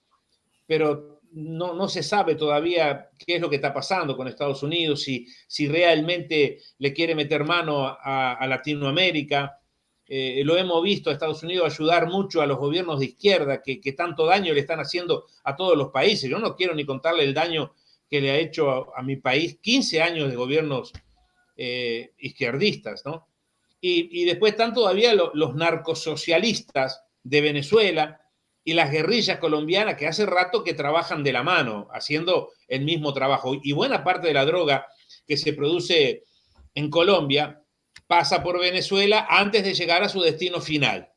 pero no se sabe todavía qué es lo que está pasando con Estados Unidos, si realmente le quiere meter mano a Latinoamérica. Lo hemos visto a Estados Unidos ayudar mucho a los gobiernos de izquierda que tanto daño le están haciendo a todos los países. Yo no quiero ni contarle el daño que le ha hecho a mi país 15 años de gobiernos izquierdistas, ¿no? Y después están todavía los narcosocialistas de Venezuela y las guerrillas colombianas que hace rato que trabajan de la mano, haciendo el mismo trabajo. Y buena parte de la droga que se produce en Colombia pasa por Venezuela antes de llegar a su destino final.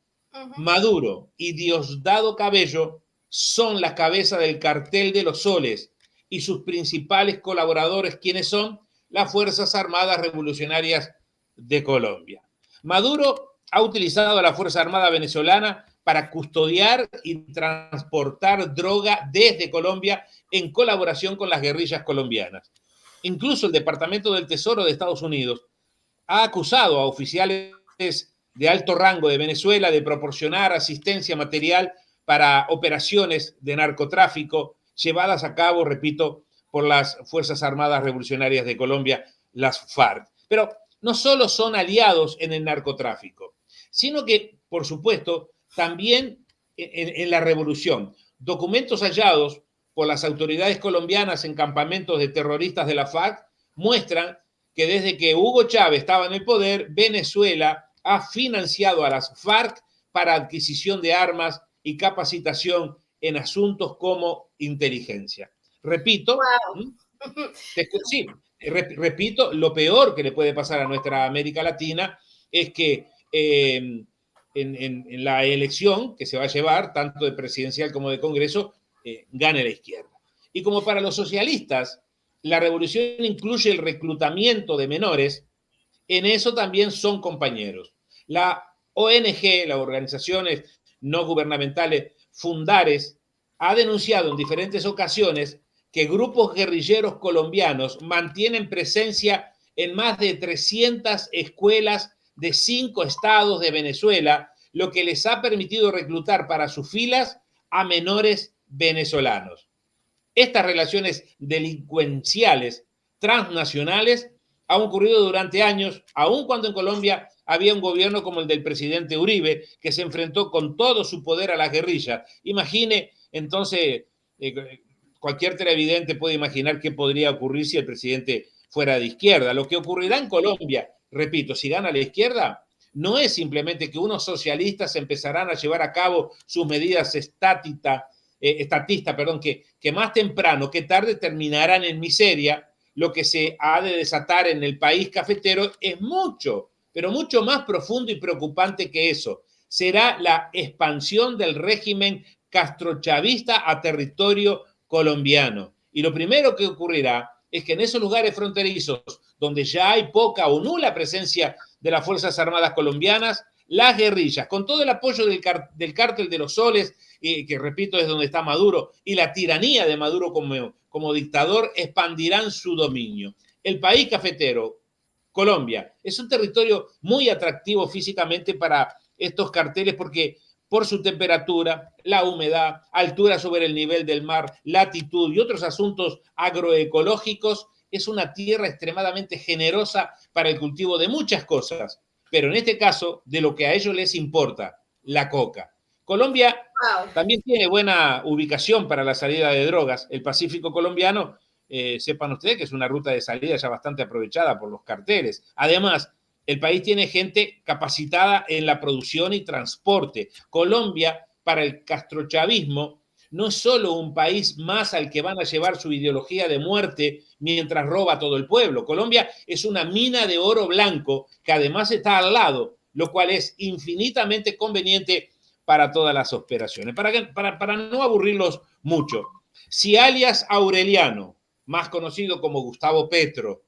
Maduro y Diosdado Cabello son la cabeza del cartel de los soles y sus principales colaboradores, ¿quiénes son? Las Fuerzas Armadas Revolucionarias de Colombia. Maduro ha utilizado a la Fuerza Armada venezolana para custodiar y transportar droga desde Colombia en colaboración con las guerrillas colombianas. Incluso el Departamento del Tesoro de Estados Unidos ha acusado a oficiales de alto rango de Venezuela de proporcionar asistencia material para operaciones de narcotráfico llevadas a cabo, repito, por las Fuerzas Armadas Revolucionarias de Colombia, las FARC. Pero no solo son aliados en el narcotráfico, sino que, por supuesto, también en la revolución. Documentos hallados por las autoridades colombianas en campamentos de terroristas de la FARC muestran que desde que Hugo Chávez estaba en el poder, Venezuela ha financiado a las FARC para adquisición de armas y capacitación en asuntos como inteligencia. Repito, Wow. sí, repito, lo peor que le puede pasar a nuestra América Latina es que en la elección que se va a llevar, tanto de presidencial como de Congreso, gane la izquierda. Y como para los socialistas, la revolución incluye el reclutamiento de menores, en eso también son compañeros. La ONG, las organizaciones no gubernamentales Fundares, ha denunciado en diferentes ocasiones que grupos guerrilleros colombianos mantienen presencia en más de 300 escuelas de 5 estados de Venezuela, lo que les ha permitido reclutar para sus filas a menores venezolanos. Estas relaciones delincuenciales transnacionales han ocurrido durante años, aun cuando en Colombia había un gobierno como el del presidente Uribe, que se enfrentó con todo su poder a la guerrilla. Imagine, entonces, cualquier televidente puede imaginar qué podría ocurrir si el presidente fuera de izquierda. Lo que ocurrirá en Colombia, repito, si gana la izquierda, no es simplemente que unos socialistas empezarán a llevar a cabo sus medidas estatistas, que más temprano que tarde terminarán en miseria. Lo que se ha de desatar en el país cafetero es mucho, pero mucho más profundo y preocupante que eso. Será la expansión del régimen castrochavista a territorio colombiano. Y lo primero que ocurrirá es que en esos lugares fronterizos, donde ya hay poca o nula presencia de las Fuerzas Armadas colombianas, las guerrillas, con todo el apoyo del cártel de los soles, que repito es donde está Maduro, y la tiranía de Maduro como dictador, expandirán su dominio. El país cafetero, Colombia, es un territorio muy atractivo físicamente para estos carteles porque por su temperatura, la humedad, altura sobre el nivel del mar, latitud y otros asuntos agroecológicos, es una tierra extremadamente generosa para el cultivo de muchas cosas, pero en este caso, de lo que a ellos les importa, la coca. Colombia también tiene buena ubicación para la salida de drogas. El Pacífico colombiano, sepan ustedes que es una ruta de salida ya bastante aprovechada por los carteles. Además, el país tiene gente capacitada en la producción y transporte. Colombia, para el castrochavismo, no es solo un país más al que van a llevar su ideología de muerte mientras roba a todo el pueblo. Colombia es una mina de oro blanco que además está al lado, lo cual es infinitamente conveniente para todas las operaciones. Para no aburrirlos mucho, si alias Aureliano, más conocido como Gustavo Petro,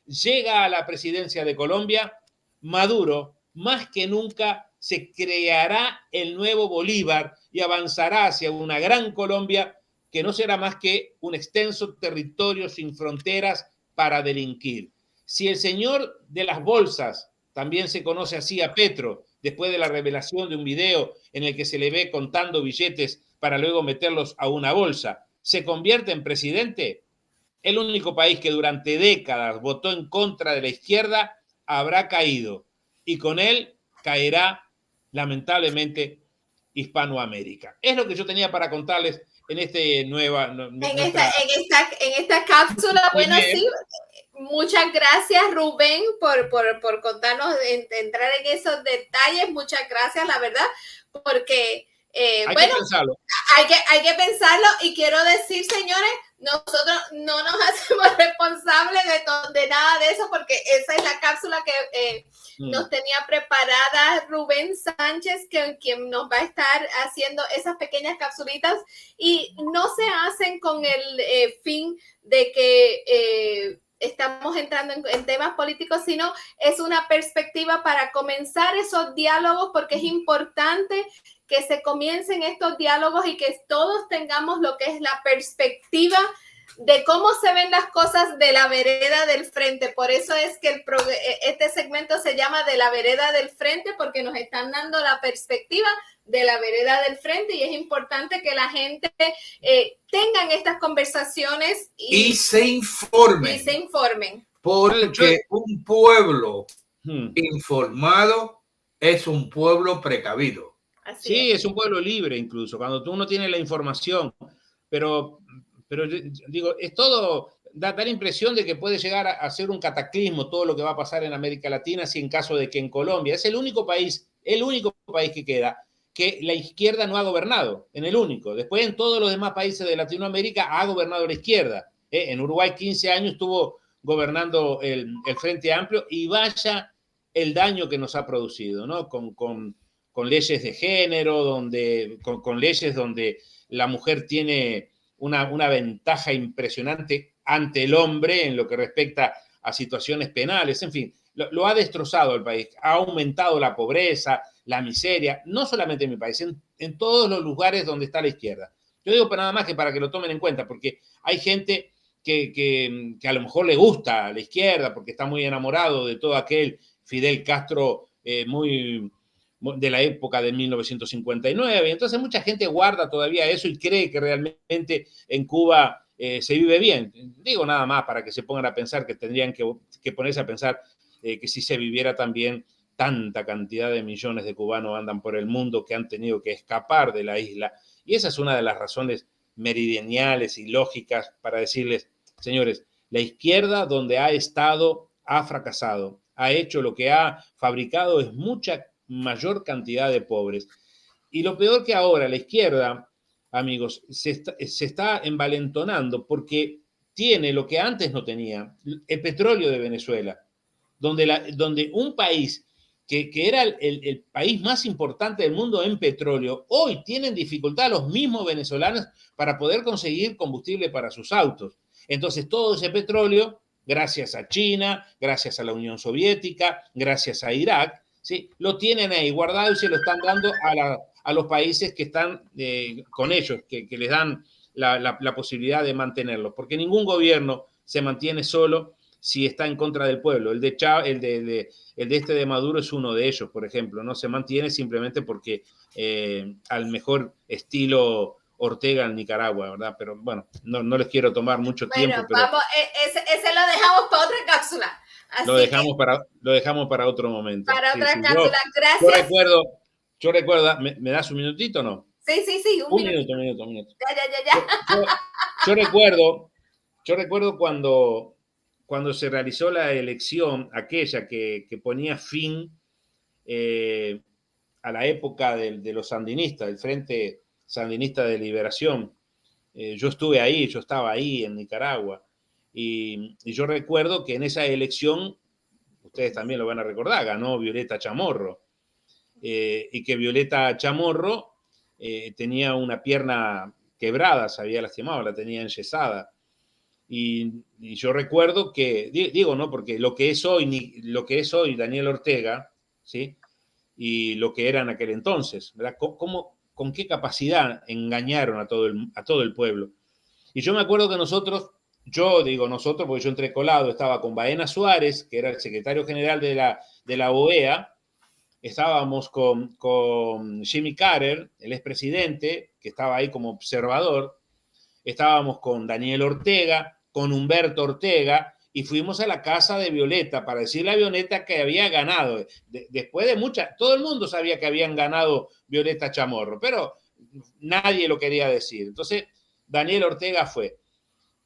llega a la presidencia de Colombia, Maduro más que nunca se creará el nuevo Bolívar y avanzará hacia una gran Colombia que no será más que un extenso territorio sin fronteras para delinquir. Si el señor de las bolsas, también se conoce así a Petro, después de la revelación de un video en el que se le ve contando billetes para luego meterlos a una bolsa, se convierte en presidente, el único país que durante décadas votó en contra de la izquierda habrá caído y con él caerá lamentablemente Hispanoamérica. Es lo que yo tenía para contarles en esta cápsula. Bueno, sí, muchas gracias Rubén por contarnos, entrar en esos detalles. Muchas gracias, la verdad, porque hay que pensarlo. Hay que pensarlo, y quiero decir, señores, nosotros no nos hacemos responsables de nada de eso, porque esa es la cápsula que nos tenía preparada Ruben Sánchez, quien nos va a estar haciendo esas pequeñas capsulitas, y no se hacen con el fin de que estamos entrando en temas políticos, sino es una perspectiva para comenzar esos diálogos, porque es importante que se comiencen estos diálogos y que todos tengamos lo que es la perspectiva de cómo se ven las cosas de la vereda del frente. Por eso es que este segmento se llama de la vereda del frente, porque nos están dando la perspectiva de la vereda del frente, y es importante que la gente tengan estas conversaciones y se informen. Porque un pueblo informado es un pueblo precavido. Sí, es un pueblo libre incluso, cuando tú no tienes la información, pero digo, es todo, da la impresión de que puede llegar a ser un cataclismo todo lo que va a pasar en América Latina, si en caso de que en Colombia, es el único país que queda, que la izquierda no ha gobernado, en el único. Después en todos los demás países de Latinoamérica ha gobernado la izquierda. En Uruguay 15 años estuvo gobernando el Frente Amplio, y vaya el daño que nos ha producido, ¿no? Con leyes de género, con leyes donde la mujer tiene una ventaja impresionante ante el hombre en lo que respecta a situaciones penales. En fin, lo ha destrozado el país, ha aumentado la pobreza, la miseria, no solamente en mi país, en todos los lugares donde está la izquierda. Yo digo nada más que para que lo tomen en cuenta, porque hay gente que a lo mejor le gusta a la izquierda porque está muy enamorado de todo aquel Fidel Castro muy de la época de 1959. Entonces mucha gente guarda todavía eso y cree que realmente en Cuba se vive bien. Digo nada más para que se pongan a pensar que tendrían que ponerse a pensar que si se viviera también, tanta cantidad de millones de cubanos andan por el mundo que han tenido que escapar de la isla. Y esa es una de las razones meridianales y lógicas para decirles, señores, la izquierda donde ha estado ha fracasado, ha hecho lo que ha fabricado es mucha mayor cantidad de pobres. Y lo peor que ahora la izquierda, amigos, se está envalentonando porque tiene lo que antes no tenía, el petróleo de Venezuela, donde un país que era el país más importante del mundo en petróleo, hoy tienen dificultad los mismos venezolanos para poder conseguir combustible para sus autos. Entonces todo ese petróleo, gracias a China, gracias a la Unión Soviética, gracias a Irak, ¿sí?, lo tienen ahí guardado y se lo están dando a los países que están con ellos, que les dan la posibilidad de mantenerlo, porque ningún gobierno se mantiene solo si está en contra del pueblo. El de Maduro es uno de ellos, por ejemplo, no se mantiene simplemente porque al mejor estilo Ortega en Nicaragua, ¿verdad? Pero bueno, no les quiero tomar mucho tiempo. Pero vamos, ese lo dejamos para otra cápsula. Así lo dejamos para otro momento. Para otra cápsula, gracias. Yo recuerdo, ¿me das un minutito o no? Sí, un minuto. Ya. Yo recuerdo cuando se realizó la elección, aquella que ponía fin a la época de los sandinistas, el Frente Sandinista de Liberación. Yo estaba ahí en Nicaragua, y yo recuerdo que en esa elección, ustedes también lo van a recordar, ganó Violeta Chamorro, y que Violeta Chamorro tenía una pierna quebrada, se había lastimado, la tenía enyesada. Y yo recuerdo que, digo, ¿no? Porque lo que es hoy Daniel Ortega, ¿sí?, y lo que era en aquel entonces, ¿verdad? ¿Con qué capacidad engañaron a todo el pueblo? Y yo me acuerdo que yo digo nosotros porque yo entré colado, estaba con Baena Suárez, que era el secretario general de la OEA, estábamos con Jimmy Carter, el expresidente, que estaba ahí como observador, estábamos con Daniel Ortega, con Humberto Ortega, y fuimos a la casa de Violeta para decirle a Violeta que había ganado. Después de todo el mundo sabía que habían ganado Violeta Chamorro, pero nadie lo quería decir. Entonces, Daniel Ortega fue.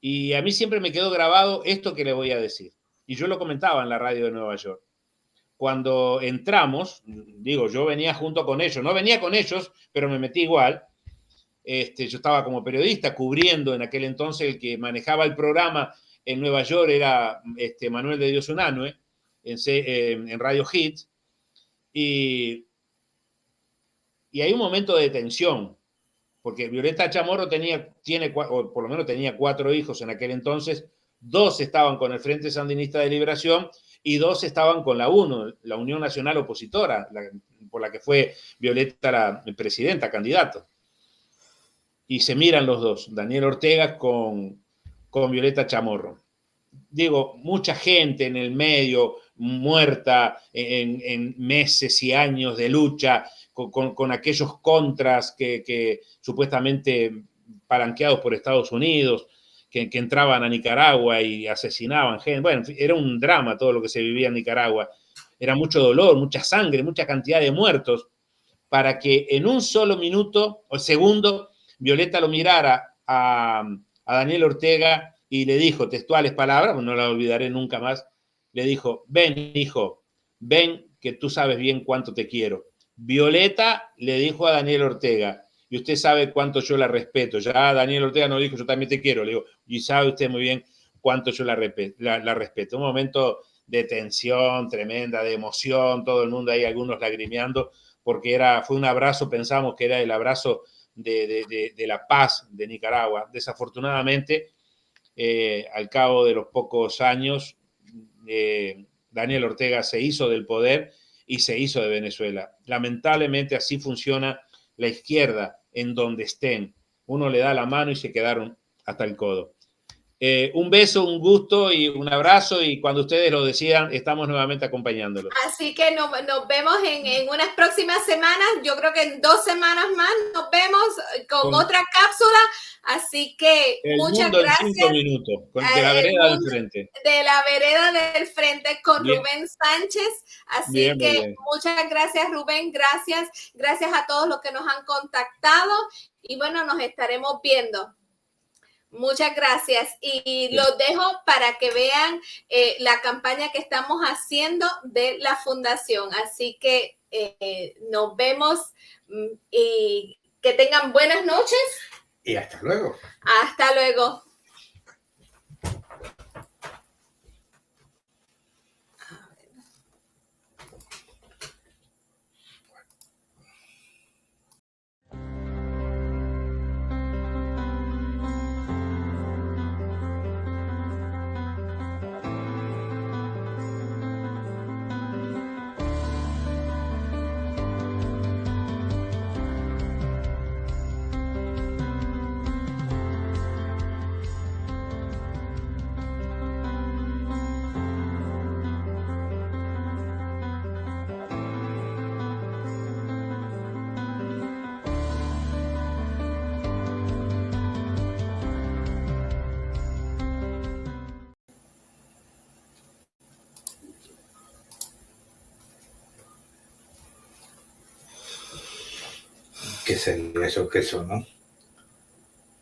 Y a mí siempre me quedó grabado esto que le voy a decir. Y yo lo comentaba en la radio de Nueva York. Cuando entramos, yo venía junto con ellos, no venía con ellos, pero me metí igual. Yo estaba como periodista cubriendo en aquel entonces, el que manejaba el programa en Nueva York era Manuel de Dios Unanue, en Radio Hit, y hay un momento de tensión, porque Violeta Chamorro o por lo menos tenía 4 hijos en aquel entonces, 2 estaban con el Frente Sandinista de Liberación y 2 estaban con la UNO, la Unión Nacional Opositora, por la que fue Violeta la presidenta, candidato. Y se miran los dos, Daniel Ortega con con Violeta Chamorro. Digo, mucha gente en el medio muerta en meses y años de lucha con aquellos contras que supuestamente palanqueados por Estados Unidos, que entraban a Nicaragua y asesinaban gente. Bueno, era un drama todo lo que se vivía en Nicaragua. Era mucho dolor, mucha sangre, mucha cantidad de muertos, para que en un solo minuto o segundo Violeta lo mirara a Daniel Ortega y le dijo textuales palabras, no la olvidaré nunca más, le dijo: ven, hijo, ven que tú sabes bien cuánto te quiero. Violeta le dijo a Daniel Ortega: y usted sabe cuánto yo la respeto. Ya Daniel Ortega no dijo: yo también te quiero. Le digo: y sabe usted muy bien cuánto yo la respeto. Un momento de tensión tremenda, de emoción, todo el mundo ahí, algunos lagrimeando, porque fue un abrazo, pensamos que era el abrazo de la paz de Nicaragua. Desafortunadamente, al cabo de los pocos años, Daniel Ortega se hizo del poder y se hizo de Venezuela. Lamentablemente así funciona la izquierda en donde estén. Uno le da la mano y se quedaron hasta el codo. Un beso, un gusto y un abrazo, y cuando ustedes lo decidan, estamos nuevamente acompañándolos. Así que nos vemos en unas próximas semanas. Yo creo que en 2 semanas más nos vemos con otra cápsula. Así que muchas gracias. En 5 minutos, de la vereda del Frente. De la vereda del Frente con Bien. Ruben Sánchez. Así Bien, que bien. muchas gracias, Rubén. Gracias a todos los que nos han contactado. Y bueno, nos estaremos viendo. Muchas gracias, y los dejo para que vean la campaña que estamos haciendo de la fundación. Así que nos vemos y que tengan buenas noches. Y hasta luego. Hasta luego. ¿Qué sería eso que sonó?